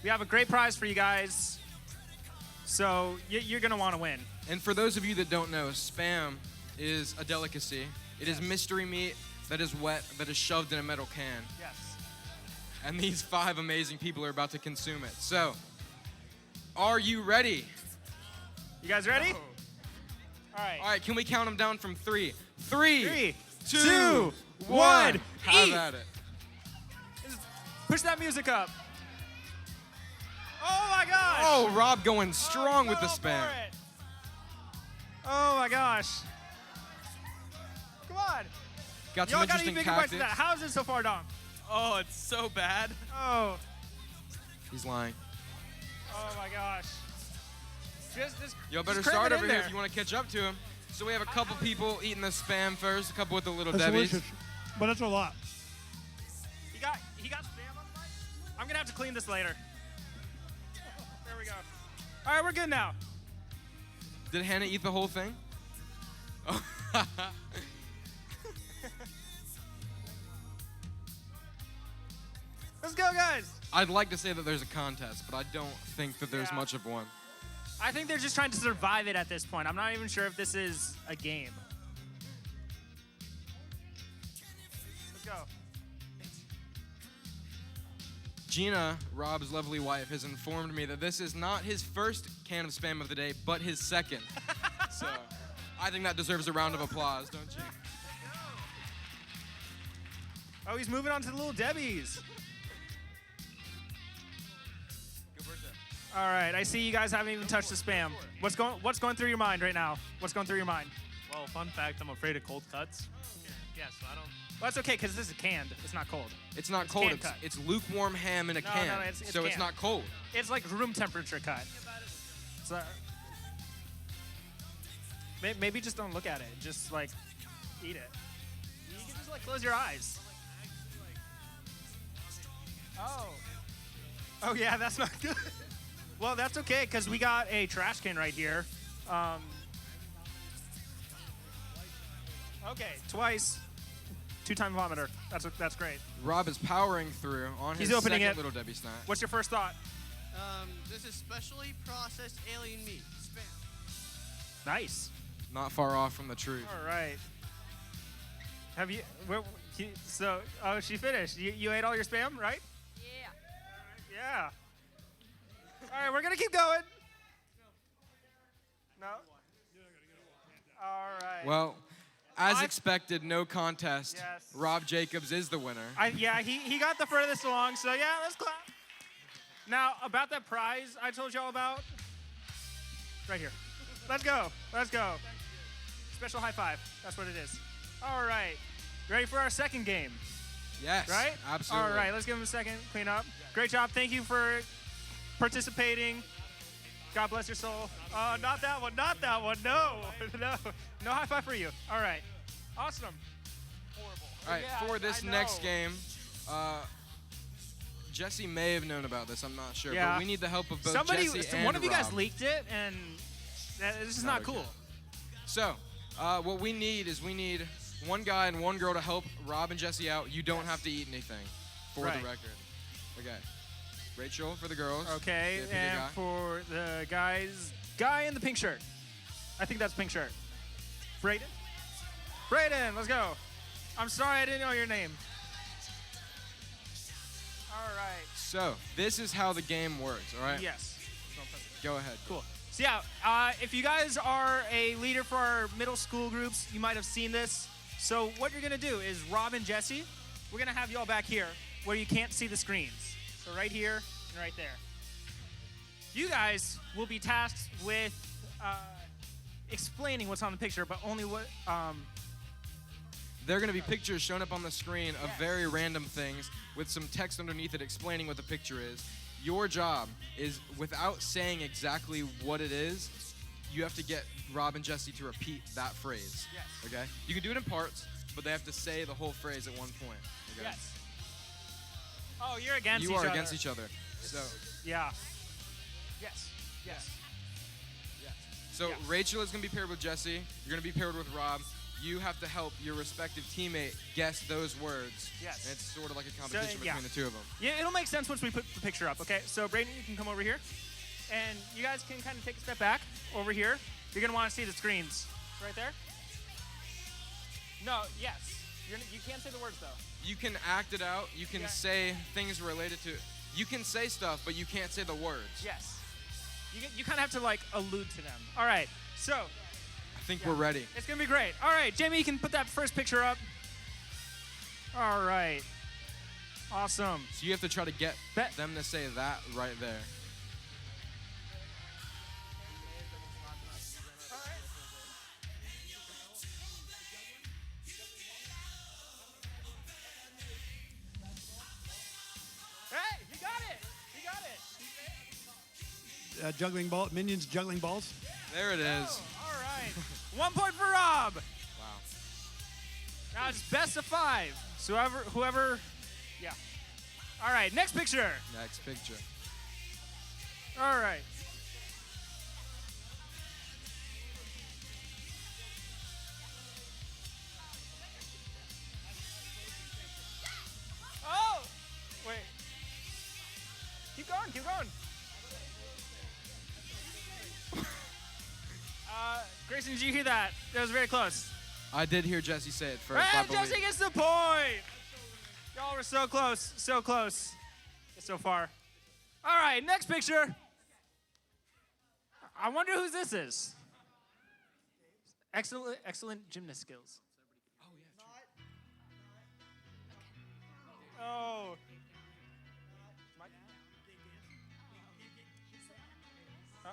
Speaker 2: We have a great prize for you guys, so you're going to want to win.
Speaker 14: And for those of you that don't know, Spam is a delicacy. It is mystery meat that is wet, that is shoved in a metal can.
Speaker 2: Yes.
Speaker 14: And these 5 amazing people are about to consume it. So, are you ready?
Speaker 2: You guys ready?
Speaker 14: No.
Speaker 2: All right.
Speaker 14: All right, can we count them down from 3? 3, 2,
Speaker 2: 2,
Speaker 14: 1.
Speaker 2: 1.
Speaker 14: Have
Speaker 2: Eat.
Speaker 14: at it.
Speaker 2: Push that music up. Oh my gosh.
Speaker 14: Oh, Rob going strong with the
Speaker 2: Go
Speaker 14: Spam.
Speaker 2: for it. Oh my gosh. Come on.
Speaker 14: Got some
Speaker 2: Y'all gotta eat
Speaker 14: interesting
Speaker 2: bigger bites than that.
Speaker 14: tactics.
Speaker 2: How's it so far, Dom?
Speaker 11: Oh, it's so bad.
Speaker 2: Oh.
Speaker 14: He's lying.
Speaker 2: Oh my gosh. Just
Speaker 14: Y'all better
Speaker 2: cram
Speaker 14: start
Speaker 2: it
Speaker 14: over
Speaker 2: in
Speaker 14: here
Speaker 2: there.
Speaker 14: if you want to catch up to him. So we have a couple people eating the Spam first, a couple with the Little
Speaker 17: That's
Speaker 14: Debbie's.
Speaker 17: delicious, but it's a lot.
Speaker 2: He got Spam on the mic? I'm gonna have to clean this later. There we go. All right, we're good now.
Speaker 14: Did Hannah eat the whole thing? Oh.
Speaker 2: Let's go, guys.
Speaker 14: I'd like to say that there's a contest, but I don't think that there's
Speaker 2: Yeah.
Speaker 14: much of one.
Speaker 2: I think they're just trying to survive it at this point. I'm not even sure if this is a game. Let's go.
Speaker 14: Gina, Rob's lovely wife, has informed me that this is not his first can of Spam of the day, but his second. So I think that deserves a round of applause, don't you?
Speaker 2: Oh, he's moving on to the Little Debbie's. All right, I see you guys haven't even touched the Spam. What's going through your mind right now? What's going through your mind?
Speaker 15: Well, fun fact, I'm afraid of cold cuts. Yeah, so I don't.
Speaker 2: Well, that's okay because this is canned. It's not cold.
Speaker 14: It's not cold.
Speaker 2: Canned cut.
Speaker 14: It's lukewarm ham in a
Speaker 2: No,
Speaker 14: can.
Speaker 2: no, it's
Speaker 14: so it's
Speaker 2: canned.
Speaker 14: not cold.
Speaker 2: It's like room temperature cut. So maybe just don't look at it. Just like eat it. You can just like close your eyes. Oh. Oh yeah, that's not good. Well, that's okay because we got a trash can right here. Okay, twice. 2-time vomiter. That's great.
Speaker 14: Rob is powering through on
Speaker 2: He's
Speaker 14: his
Speaker 2: opening
Speaker 14: second
Speaker 2: it.
Speaker 14: Little Debbie snack.
Speaker 2: What's your first thought?
Speaker 16: This is specially processed alien meat. Spam.
Speaker 2: Nice.
Speaker 14: Not far off from the truth.
Speaker 2: All right. Have you? So, oh, she finished. You ate all your Spam, right?
Speaker 1: Yeah.
Speaker 2: Yeah. All right, we're gonna keep going. No. All right.
Speaker 14: Well, as expected, no contest.
Speaker 2: Yes.
Speaker 14: Rob Jacobs is the winner.
Speaker 2: Yeah, he got the furthest along. So yeah, let's clap. Now about that prize I told y'all about. Right here. Let's go. Let's go. Special high five. That's what it is. All right. Ready for our second game?
Speaker 14: Yes.
Speaker 2: Right?
Speaker 14: Absolutely.
Speaker 2: All right, let's give him a second. Clean up. Great job. Thank you for participating.
Speaker 18: God bless your soul. Not that one. Not that one. No. No high five for you. All right. Awesome. Horrible.
Speaker 14: All right,
Speaker 18: Yeah,
Speaker 14: for this
Speaker 18: I
Speaker 14: next
Speaker 18: know.
Speaker 14: game, Jesse may have known about this. I'm not sure,
Speaker 18: Yeah.
Speaker 14: but we need the help of both
Speaker 18: Somebody,
Speaker 14: Jesse and
Speaker 18: one of you guys
Speaker 14: Rob.
Speaker 18: leaked it, and this is not
Speaker 14: okay.
Speaker 18: cool.
Speaker 14: So, what we need is one guy and one girl to help Rob and Jesse out. You don't have to eat anything, for
Speaker 18: Right.
Speaker 14: the record. Okay. Rachel for the girls.
Speaker 18: Okay,
Speaker 14: Pick a
Speaker 18: and
Speaker 14: guy.
Speaker 18: for the guy in the pink shirt. I think that's pink shirt. Brayden? Brayden, let's go. I'm sorry I didn't know your name. All right.
Speaker 14: So, this is how the game works, all right?
Speaker 18: Yes.
Speaker 14: Go ahead.
Speaker 18: Cool. So yeah, if you guys are a leader for our middle school groups, you might have seen this. So what you're gonna do is Rob and Jesse, we're gonna have you all back here where you can't see the screens. So right here and right there. You guys will be tasked with explaining what's on the picture, but only what.
Speaker 14: There are going to be pictures shown up on the screen of very random things with some text underneath it explaining what the picture is. Your job is, without saying exactly what it is, you have to get Rob and Jesse to repeat that phrase.
Speaker 18: Yes.
Speaker 14: Okay? You can do it in parts, but they have to say the whole phrase at one point. Okay?
Speaker 18: Yes. Oh, you're against
Speaker 14: You
Speaker 18: each
Speaker 14: are
Speaker 18: other.
Speaker 14: against each other. So,
Speaker 18: Yeah. Yes. Yes.
Speaker 14: so Rachel is going to be paired with Jesse. You're going to be paired with Rob. You have to help your respective teammate guess those words.
Speaker 18: Yes.
Speaker 14: And it's sort of like a competition
Speaker 18: yeah.
Speaker 14: between the two of them.
Speaker 18: Yeah, it'll make sense once we put the picture up, okay? So, Brayden, you can come over here. And you guys can kind of take a step back over here. You're going to want to see the screens. Right there? No, yes. You can't say the words, though.
Speaker 14: You can act it out. You can say things related to. You can say stuff, but you can't say the words.
Speaker 18: Yes. You kind of have to, like, allude to them. All right, so.
Speaker 14: I think we're ready.
Speaker 18: It's going to be great. All right, Jamie, you can put that first picture up. All right. Awesome.
Speaker 14: So you have to try to get them to say that right there.
Speaker 18: Hey, you got it. You got it.
Speaker 17: Juggling ball, minions juggling balls.
Speaker 14: There it is.
Speaker 18: All right. 1 point for Rob.
Speaker 14: Wow.
Speaker 18: Now it's best of 5. So whoever, yeah. All right, next picture.
Speaker 14: Next picture.
Speaker 18: All right. Oh, wait. Keep going, keep going. Grayson, did you hear that? That was very close.
Speaker 14: I did hear Jesse say it first. I
Speaker 18: And
Speaker 14: believe.
Speaker 18: Jesse gets the point. Y'all were so close, so close, so far. All right, next picture. I wonder whose this is. Excellent gymnast skills. Oh. Huh?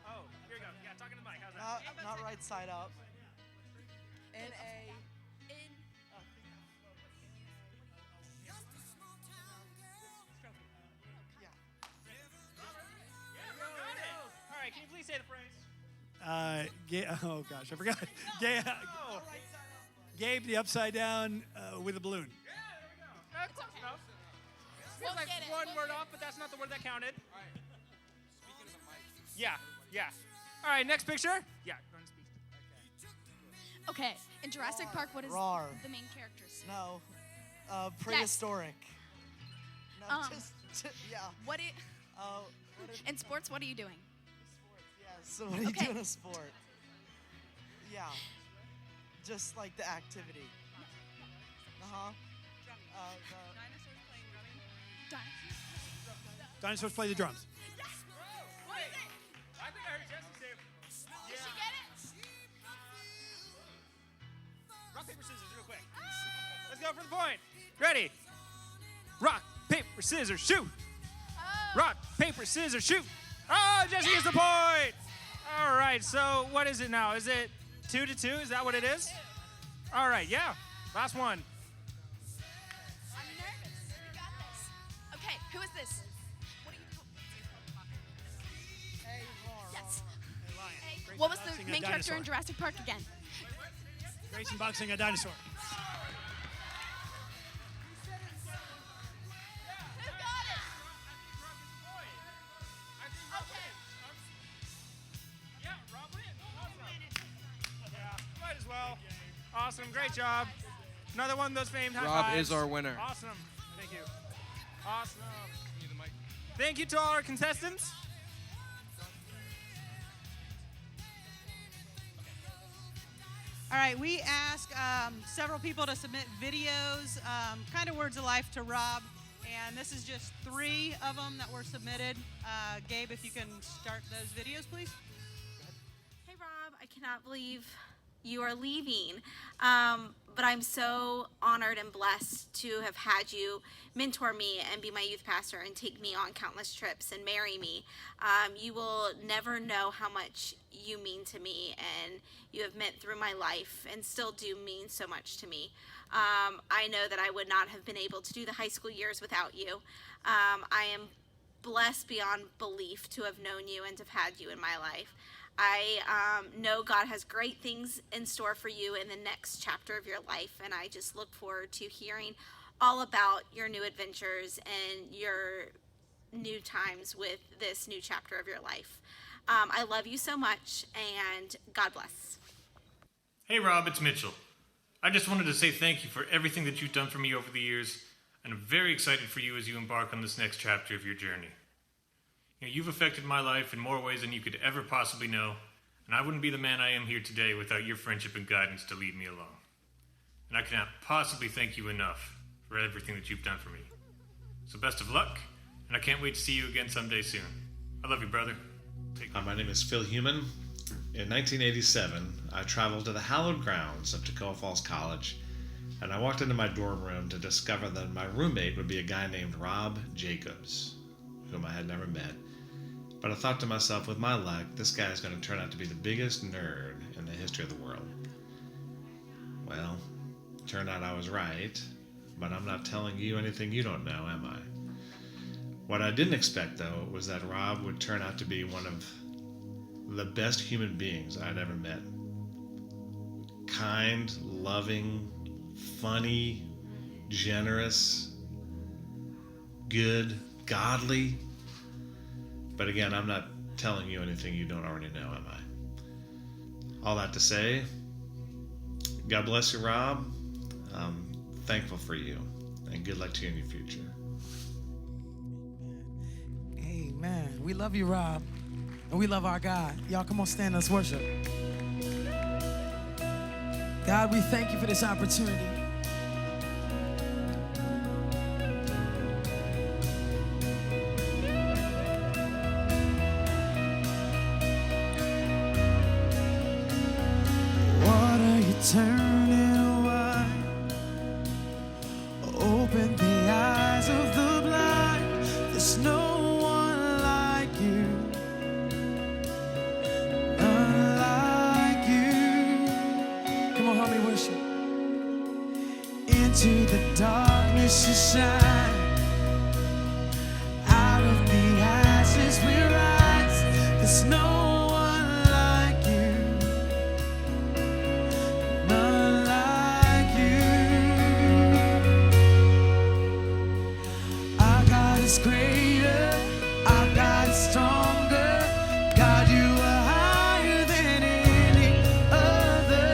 Speaker 18: Oh, here we go. Yeah, talking to the mic. How's that?
Speaker 19: Not right side up. In a.
Speaker 18: All right, can you please say the phrase?
Speaker 17: Oh gosh, I forgot. Gabe the upside down with a balloon.
Speaker 18: That's close enough. Feels like one word off, but that's not the word that counted. Yeah, yeah. All right, next picture. Yeah, go ahead and speak.
Speaker 20: Okay, in Jurassic Park, what is
Speaker 19: Rawr.
Speaker 20: the main character's?
Speaker 19: No. Prehistoric. No, yeah.
Speaker 20: What it?
Speaker 19: What
Speaker 20: In sports, what are you doing?
Speaker 19: Yeah, so what do you
Speaker 20: Okay.
Speaker 19: do in a sport? Yeah. Just like the activity. Uh-huh.
Speaker 17: Dinosaurs play the drums.
Speaker 18: Wait, I think I heard Jesse say. Yeah.
Speaker 20: Did she get it?
Speaker 18: Rock, paper, scissors, real quick. Let's go for the point. Ready? Rock, paper, scissors, shoot. Rock, paper, scissors, shoot. Oh, Jesse gets the point. All right, so what is it now? Is it 2-2? Is that what it is? All right, yeah. Last one.
Speaker 20: I'm nervous. You got this. Okay, who is this? What are you doing? character
Speaker 17: dinosaur.
Speaker 20: in Jurassic Park again.
Speaker 17: Grayson boxing a dinosaur.
Speaker 18: Might as well. Awesome. Great job. Another one of those famed high
Speaker 4: Rob
Speaker 18: fives.
Speaker 4: is our winner.
Speaker 18: Awesome. Thank you. Awesome. Thank you to all our contestants.
Speaker 5: All right, we asked several people to submit videos, kind of words of life to Rob, and this is just 3 of them that were submitted. Gabe, if you can start those videos, please.
Speaker 21: Hey Rob, I cannot believe you are leaving, but I'm so honored and blessed to have had you mentor me and be my youth pastor and take me on countless trips and marry me. You will never know how much you mean to me, and you have meant through my life and still do mean so much to me. I know that I would not have been able to do the high school years without you. I am blessed beyond belief to have known you and to have had you in my life. I know God has great things in store for you in the next chapter of your life, and I just look forward to hearing all about your new adventures and your new times with this new chapter of your life. I love you so much, and God bless.
Speaker 22: Hey Rob, it's Mitchell. I just wanted to say thank you for everything that you've done for me over the years, and I'm very excited for you as you embark on this next chapter of your journey. You've affected my life in more ways than you could ever possibly know, and I wouldn't be the man I am here today without your friendship and guidance to lead me along. And I cannot possibly thank you enough for everything that you've done for me. So best of luck, and I can't wait to see you again someday soon. I love you, brother.
Speaker 23: My name is Phil Heumann. In 1987, I traveled to the hallowed grounds of Toccoa Falls College, and I walked into my dorm room to discover that my roommate would be a guy named Rob Jacobs, whom I had never met. But I thought to myself, with my luck, this guy is going to turn out to be the biggest nerd in the history of the world. Well, turned out I was right, but I'm not telling you anything you don't know, am I? What I didn't expect, though, was that Rob would turn out to be one of the best human beings I'd ever met. Kind, loving, funny, generous, good, godly. But again, I'm not telling you anything you don't already know, am I? All that to say, God bless you, Rob. I'm thankful for you, and good luck to you in your future.
Speaker 24: Amen. We love you, Rob, and we love our God. Y'all, come on, stand, let's worship. God, we thank you for this opportunity. Water, you turning wide. Open the eyes of the blind. There's no one like you. None like you. Come on, help me worship. Into the darkness you shine. Out of the ashes we rise. There's no one like you. None like you. Our God is greater. Our God is stronger. God, you are higher than any other.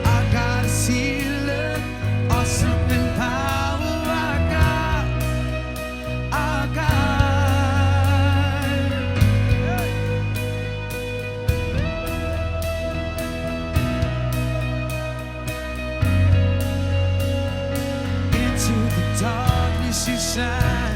Speaker 24: Our God is healer. Awesome in power. Our God. Our God. Into the darkness you shine.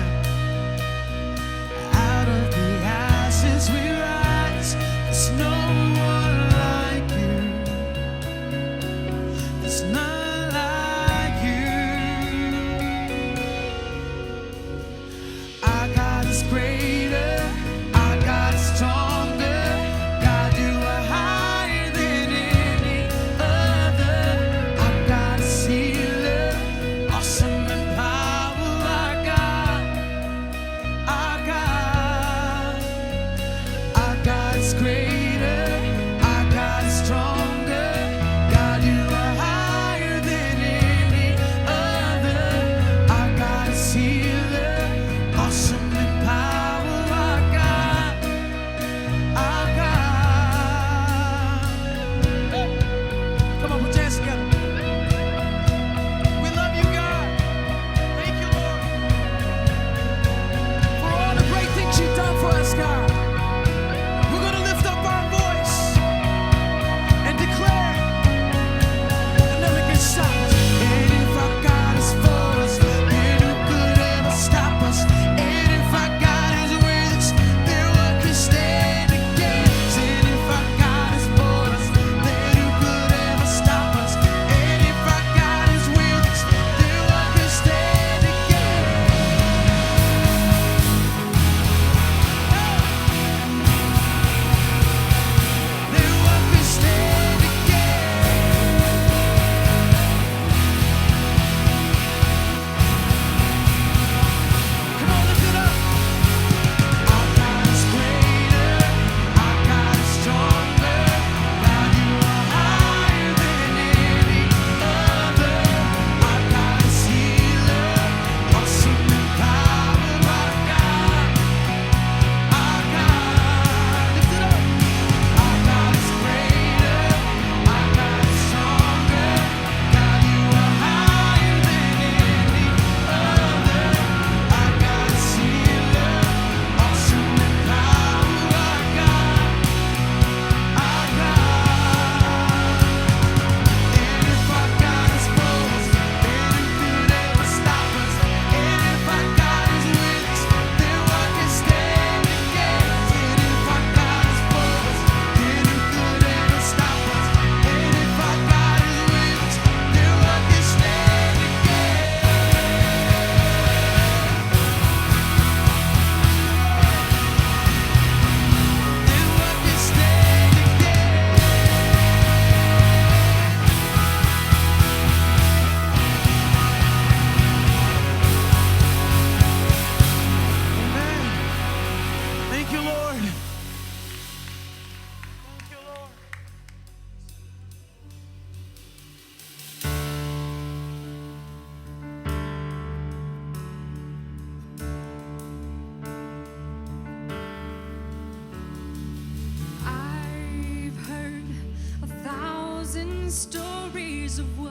Speaker 24: stories of what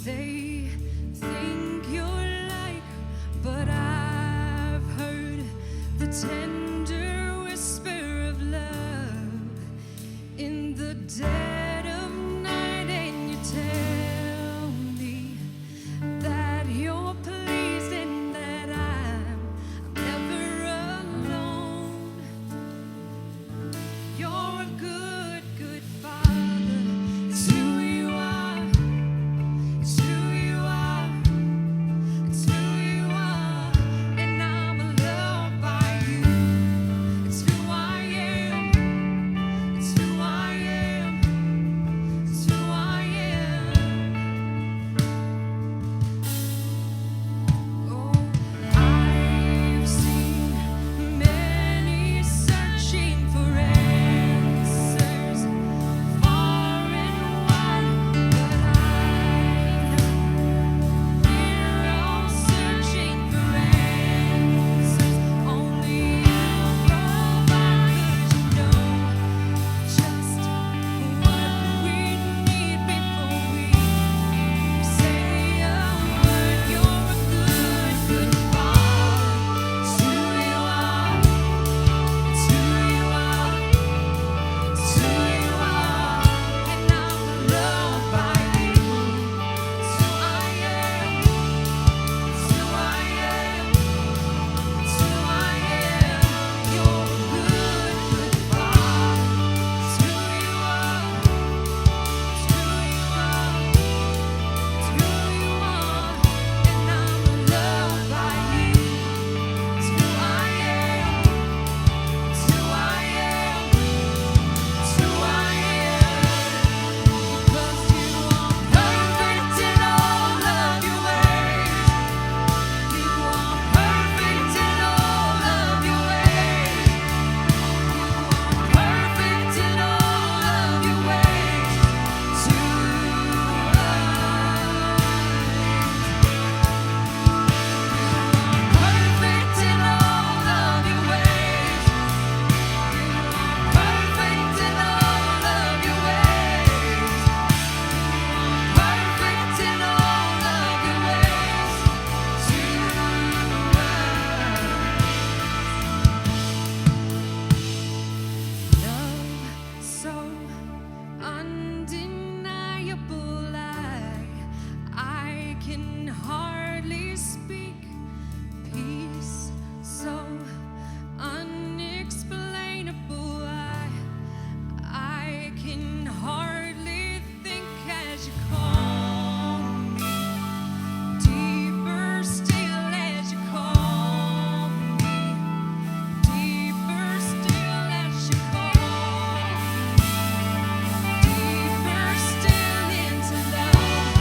Speaker 24: they think you're like, but I've heard the tender whisper of love in the dead of night, and you tell me that you're pleased and that I'm never alone. You're a good, good father. It's who you are. It's who you are. It's who you are. And I'm loved by you. It's who I am. It's who I am. It's who I am. Oh, I've seen many searching for answers far and wide, but I know we're all searching for answers. Only you provide, 'cause you know just what we need before we say a word. You're a good, good father. It's who you are. It's who you are. It's who you are. And I'm loved by you. It's who I am. It's who I am. It's who I am. You're a good, good father. It's who you are. It's who you are. It's who you are. And I'm loved by you. It's who I am. It's who I am. It's who I am. Because you are perfect in all of your ways. You are perfect in all of your ways. You are perfect in all of your ways to perfect in all of your ways. Perfect in all of your ways. Perfect in all of your ways to love so undeniable. I can hardly speak. Peace so unexplainable. I can hardly think as you call me. Deeper still as you call me. Deeper still as you call me. Deeper still into love.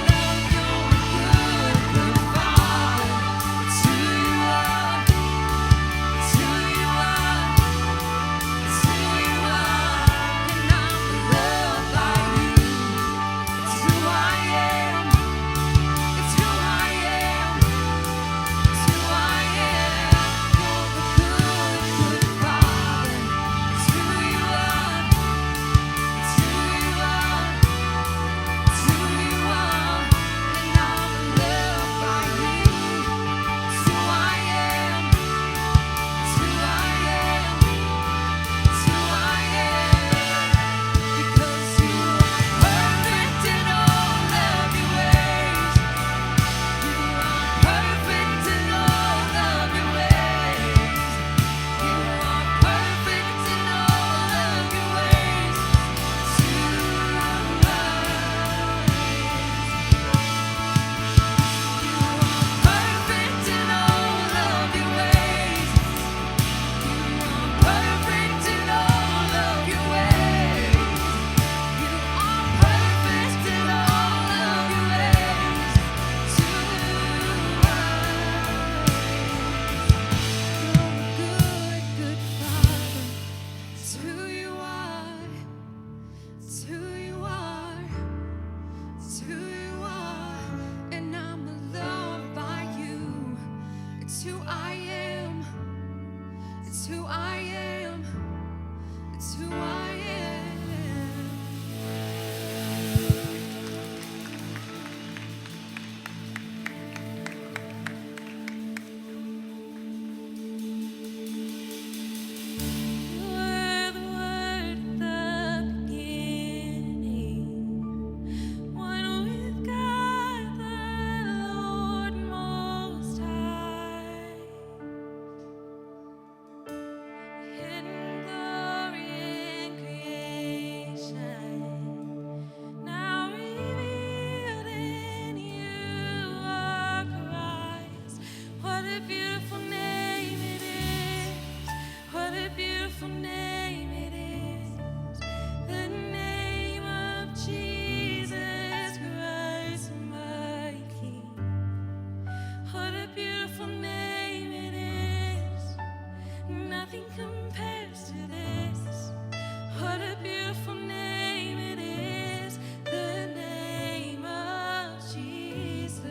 Speaker 24: Love, you're a good, good father. It's who you are. It's who you are. It's who you are. And I'm loved by you. It's who I am. It's who I am. It's who I am. You're a good, good father. It's who you are. It's who you are. It's who you are. And I'm loved by you. It's who I am. It's who I am. It's who I am. Because you are perfect in all of your ways. You are perfect in all of your ways. You are perfect in all of your ways to perfect in all of your ways. You are perfect in all of your ways. You are perfect in all of your ways to You're a good, good father. It's who you are. It's who you are. It's who you are. And I'm loved by you. It's who I am. It's who I am. It's who I am.
Speaker 1: beautiful name it is. Nothing compares to this. What a beautiful name it is. The name of Jesus.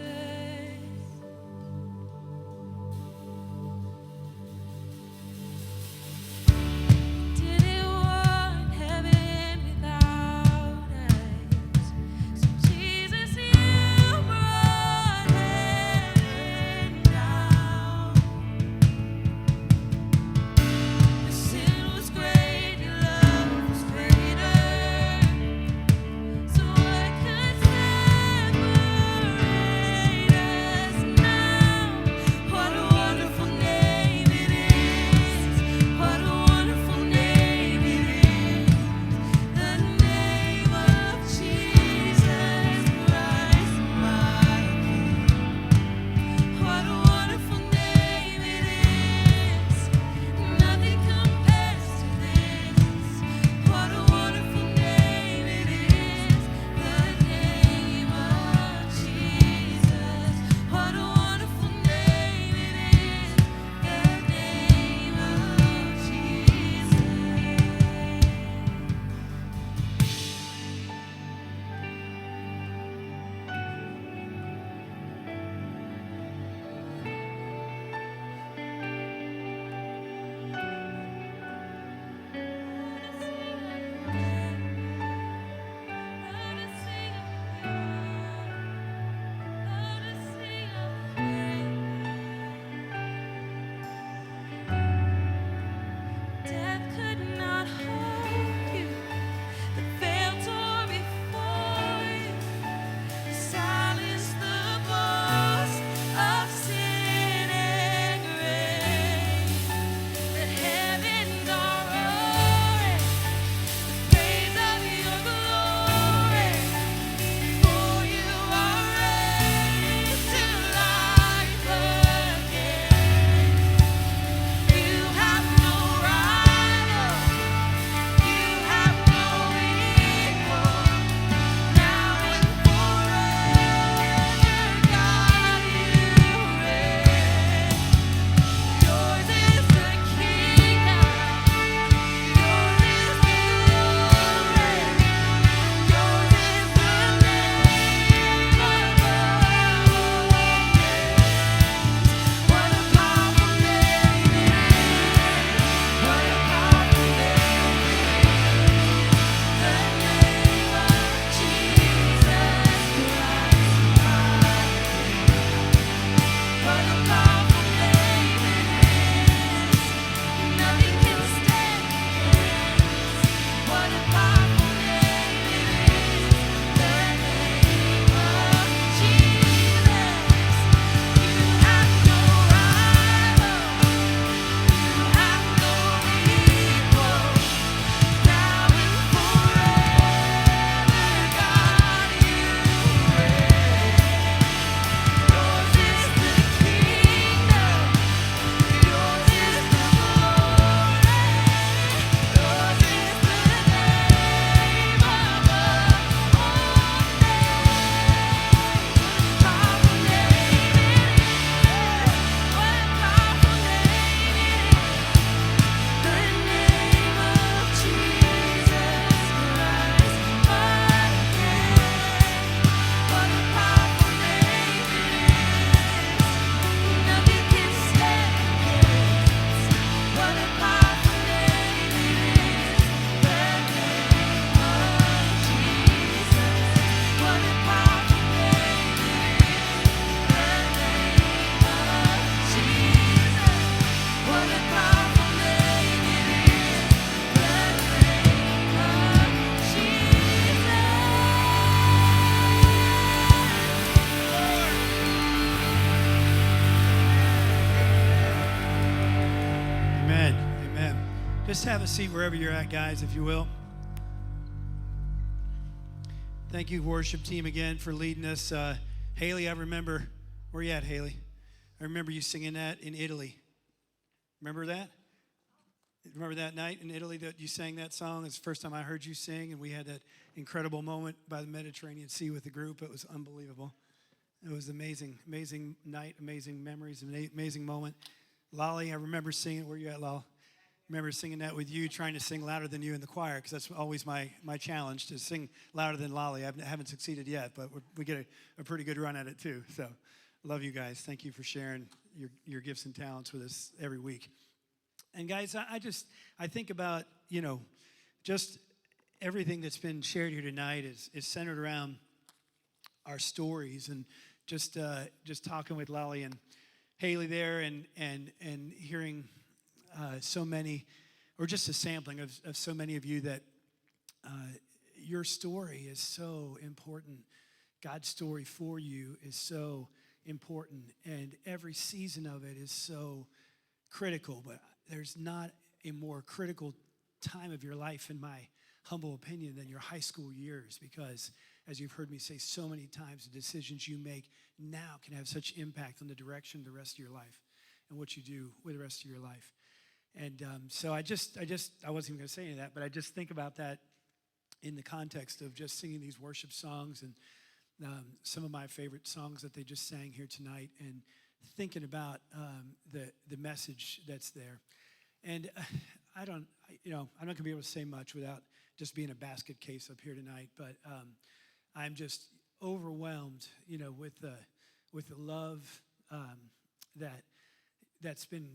Speaker 1: Didn't want heaven without us. So Jesus, you brought heaven down. The sin was great, your love was greater. So what could separate us now? What a wonderful name it is. What a wonderful name it is. The name of Jesus Christ, my King. What a wonderful name it is. Nothing compares to this. What a wonderful name it is. The name of Jesus. What a wonderful name it is. The name of Jesus. Death could not hold you. The veil tore before you. Silence the voice of sin and grave. The heavens are roaring, the praise of your glory. For you are raised to life again. You have no rival. You have no equal. Now and forever, God, you reign. Yours is the kingdom. Yours is the glory. Yours is the name above all names. What a powerful name it is. What a powerful name it is. The name of Jesus Christ, my King. What a powerful name it is. Nothing can stand against. What a powerful name it is. The name of Jesus. You have no rival. You have no equal. Now and forever, God, you reign. Yours is the kingdom. Yours is the glory. Yours is the name above all names. Powerful name it is. What a powerful name it is. The name of Jesus Christ, my King. What a powerful name it is. Nothing can stand against. What a powerful name it is. The name of Jesus. What a powerful name it is. The name of Jesus. What a powerful name it is. The
Speaker 17: Amen. Amen. Just have a seat wherever you're at, guys, if you will. Thank you, worship team, again for leading us. Haley, I remember, where you at, Haley? I remember you singing that in Italy. Remember that? Remember that night in Italy that you sang that song? It's the first time I heard you sing, and we had that incredible moment by the Mediterranean Sea with the group. It was unbelievable. It was amazing, amazing night, amazing memories, an amazing moment. Lolly, I remember singing. Where you at, Lol? Remember singing that with you, trying to sing louder than you in the choir, because that's always my challenge, to sing louder than Lolly. I haven't succeeded yet, but we get a pretty good run at it too. So, love you guys. Thank you for sharing your gifts and talents with us every week. And guys, I think about, just everything that's been shared here tonight is centered around our stories, and just talking with Lolly and Haley there, and hearing so many, or just a sampling of so many of you, that your story is so important. God's story for you is so important, and every season of it is so critical. But there's not a more critical time of your life, in my humble opinion, than your high school years, because, as you've heard me say so many times, the decisions you make now can have such impact on the direction of the rest of your life and what you do with the rest of your life. And so I wasn't even going to say any of that, but I just think about that in the context of just singing these worship songs, and some of my favorite songs that they just sang here tonight, and thinking about the message that's there. And I'm not going to be able to say much without just being a basket case up here tonight, but I'm just overwhelmed, with the love that's been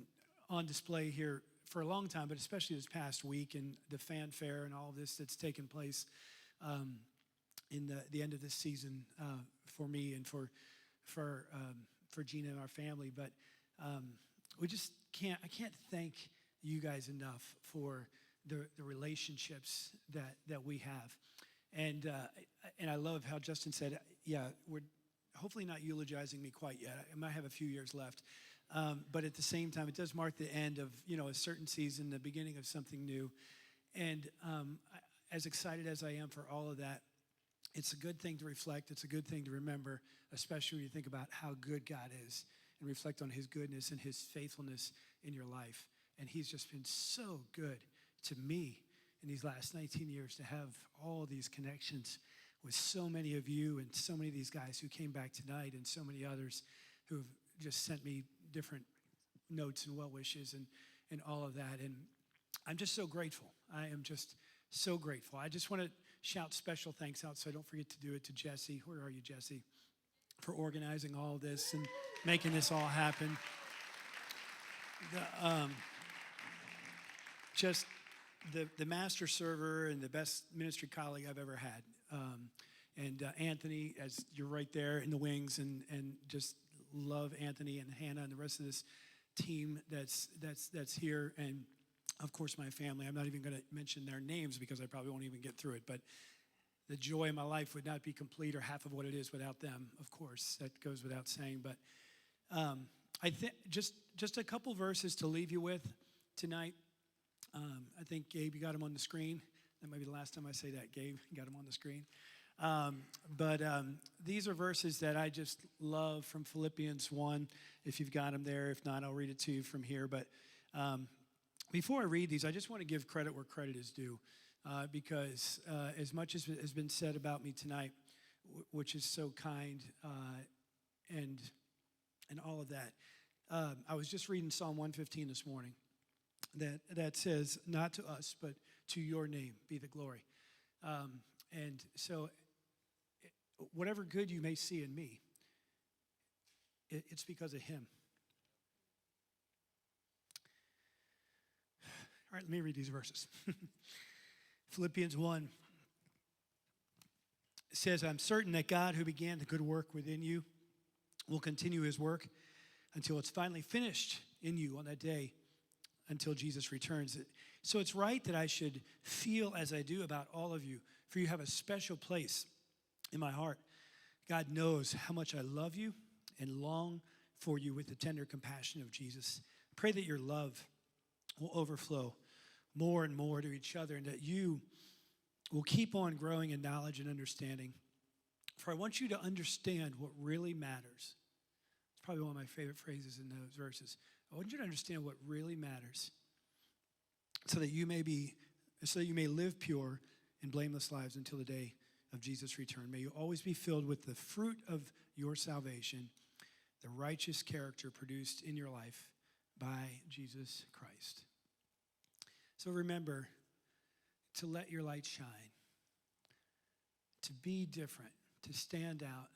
Speaker 17: on display here for a long time, but especially this past week, and the fanfare and all of this that's taken place in the end of this season for me and for Gina and our family. But I can't thank you guys enough for the relationships that we have. And I love how Justin said, we're hopefully not eulogizing me quite yet. I might have a few years left. But at the same time, it does mark the end of, a certain season, the beginning of something new. And as excited as I am for all of that, it's a good thing to reflect. It's a good thing to remember, especially when you think about how good God is, and reflect on his goodness and his faithfulness in your life. And he's just been so good to me in these last 19 years, to have all these connections with so many of you, and so many of these guys who came back tonight, and so many others who have just sent me different notes and well wishes and all of that. And I'm just so grateful. I am just so grateful. I just want to shout special thanks out, so I don't forget to do it, to Jesse. Where are you, Jesse? For organizing all of this and making this all happen. Just the master server and the best ministry colleague I've ever had. And Anthony, as you're right there in the wings, and just love Anthony and Hannah and the rest of this team that's here, and of course my family. I'm not even going to mention their names because I probably won't even get through it, but the joy in my life would not be complete, or half of what it is, without them. Of course, that goes without saying. But I think just a couple verses to leave you with tonight. I think, Gabe, you got them on the screen. That might be the last time I say that, Gabe. You got them on the screen. But these are verses that I just love from Philippians 1, if you've got them there. If not, I'll read it to you from here. But before I read these, I just want to give credit where credit is due, because as much as has been said about me tonight, which is so kind, and all of that, I was just reading Psalm 115 this morning that says, not to us, but to your name be the glory. And so whatever good you may see in me, it's because of him. All right, let me read these verses. Philippians 1 says, I'm certain that God, who began the good work within you, will continue his work until it's finally finished in you on that day, until Jesus returns. So it's right that I should feel as I do about all of you, for you have a special place in my heart. God knows how much I love you and long for you with the tender compassion of Jesus. Pray that your love will overflow more and more to each other, and that you will keep on growing in knowledge and understanding. For I want you to understand what really matters. It's probably one of my favorite phrases in those verses. I want you to understand what really matters, so that you may live pure and blameless lives until the day of Jesus' return. May you always be filled with the fruit of your salvation, the righteous character produced in your life by Jesus Christ. So remember to let your light shine, to be different, to stand out,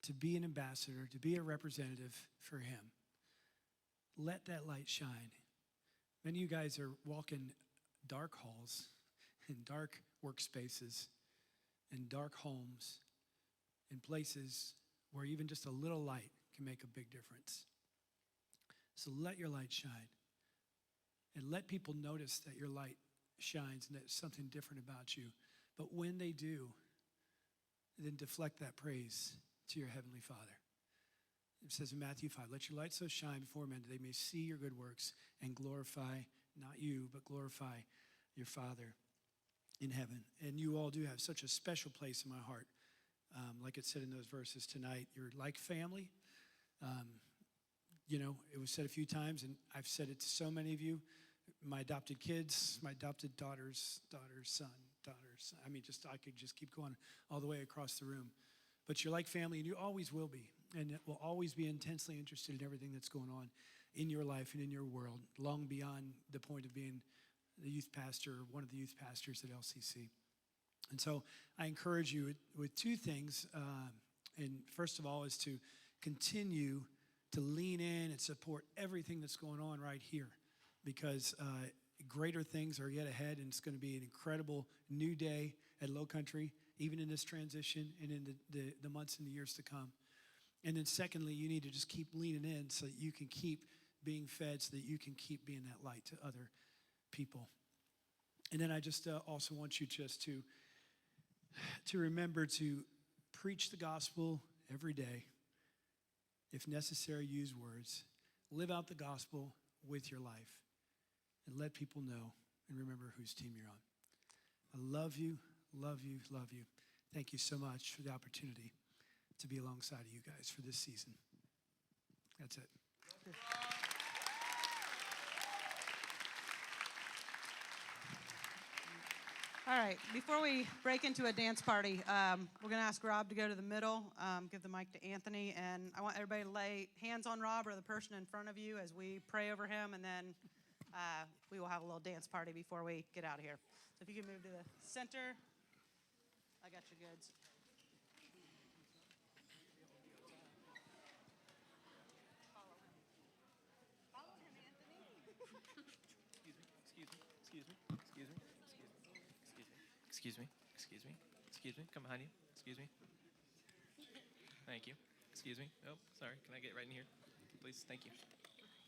Speaker 17: to be an ambassador, to be a representative for him. Let that light shine. Many of you guys are walking dark halls and dark workspaces and dark homes and places where even just a little light can make a big difference. So let your light shine and let people notice that your light shines and that there's something different about you. But when they do, then deflect that praise to your Heavenly Father. It says in Matthew 5, let your light so shine before men that they may see your good works and glorify, not you, but glorify your Father in heaven. And you all do have such a special place in my heart. Like it said in those verses tonight, you're like family. It was said a few times, and I've said it to so many of you. My adopted kids, my adopted daughters, son, daughters. I could just keep going all the way across the room. But you're like family, and you always will be. And it will always be intensely interested in everything that's going on in your life and in your world, long beyond the point of being the youth pastor or one of the youth pastors at LCC. And so I encourage you with two things. And first of all is to continue to lean in and support everything that's going on right here, because greater things are yet ahead, and it's going to be an incredible new day at Low Country, even in this transition and in the months and the years to come. And then secondly, you need to just keep leaning in so that you can keep being fed, so that you can keep being that light to other people. And then I just also want you just to remember to preach the gospel every day. If necessary, use words. Live out the gospel with your life. And let people know and remember whose team you're on. I love you, love you, love you. Thank you so much for the opportunity to be alongside of you guys for this season. That's it.
Speaker 5: All right, before we break into a dance party, we're going to ask Rob to go to the middle, give the mic to Anthony, and I want everybody to lay hands on Rob or the person in front of you as we pray over him, and then we will have a little dance party before we get out of here. So if you can move to the center, I got your goods.
Speaker 3: Excuse me. Come behind you. Excuse me. Thank you. Excuse me. Oh, sorry. Can I get right in here, please? Thank you.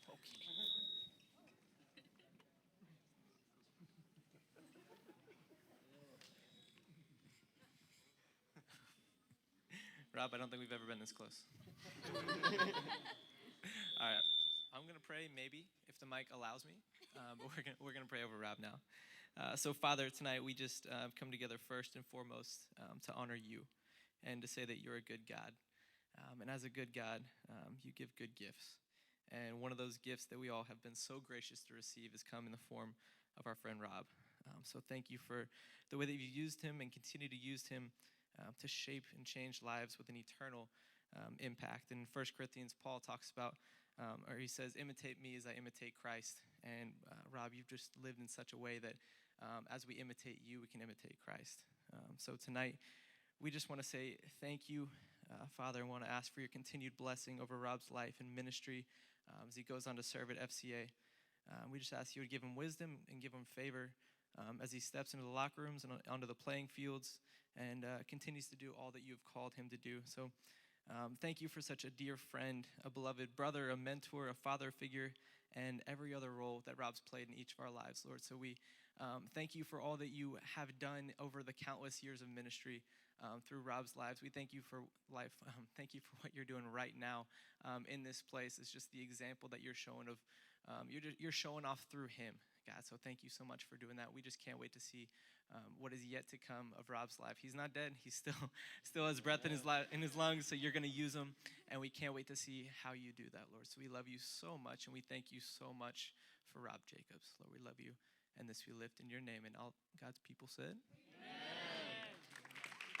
Speaker 3: Okay. Rob, I don't think we've ever been this close. All right. I'm going to pray, maybe, if the mic allows me, but we're gonna pray over Rob now. So, Father, tonight we just come together first and foremost to honor you and to say that you're a good God. And as a good God, you give good gifts. And one of those gifts that we all have been so gracious to receive has come in the form of our friend Rob. So thank you for the way that you've used him and continue to use him to shape and change lives with an eternal impact. In 1 Corinthians, Paul talks about, or he says, imitate me as I imitate Christ. And Rob, you've just lived in such a way that as we imitate you, we can imitate Christ. So tonight, we just want to say thank you, Father. I want to ask for your continued blessing over Rob's life and ministry as he goes on to serve at FCA. We just ask you to give him wisdom and give him favor as he steps into the locker rooms and onto the playing fields and continues to do all that you have called him to do. So thank you for such a dear friend, a beloved brother, a mentor, a father figure, and every other role that Rob's played in each of our lives, Lord. So we thank you for all that you have done over the countless years of ministry through Rob's lives. We thank you for life. Thank you for what you're doing right now in this place. It's just the example that you're showing of, you're showing off through him, God. So thank you so much for doing that. We just can't wait to see what is yet to come of Rob's life. He's not dead. He still has breath in his lungs, so you're going to use him, and we can't wait to see how you do that, Lord. So we love you so much, and we thank you so much for Rob Jacobs. Lord, we love you, and this we lift in your name, and all God's people said.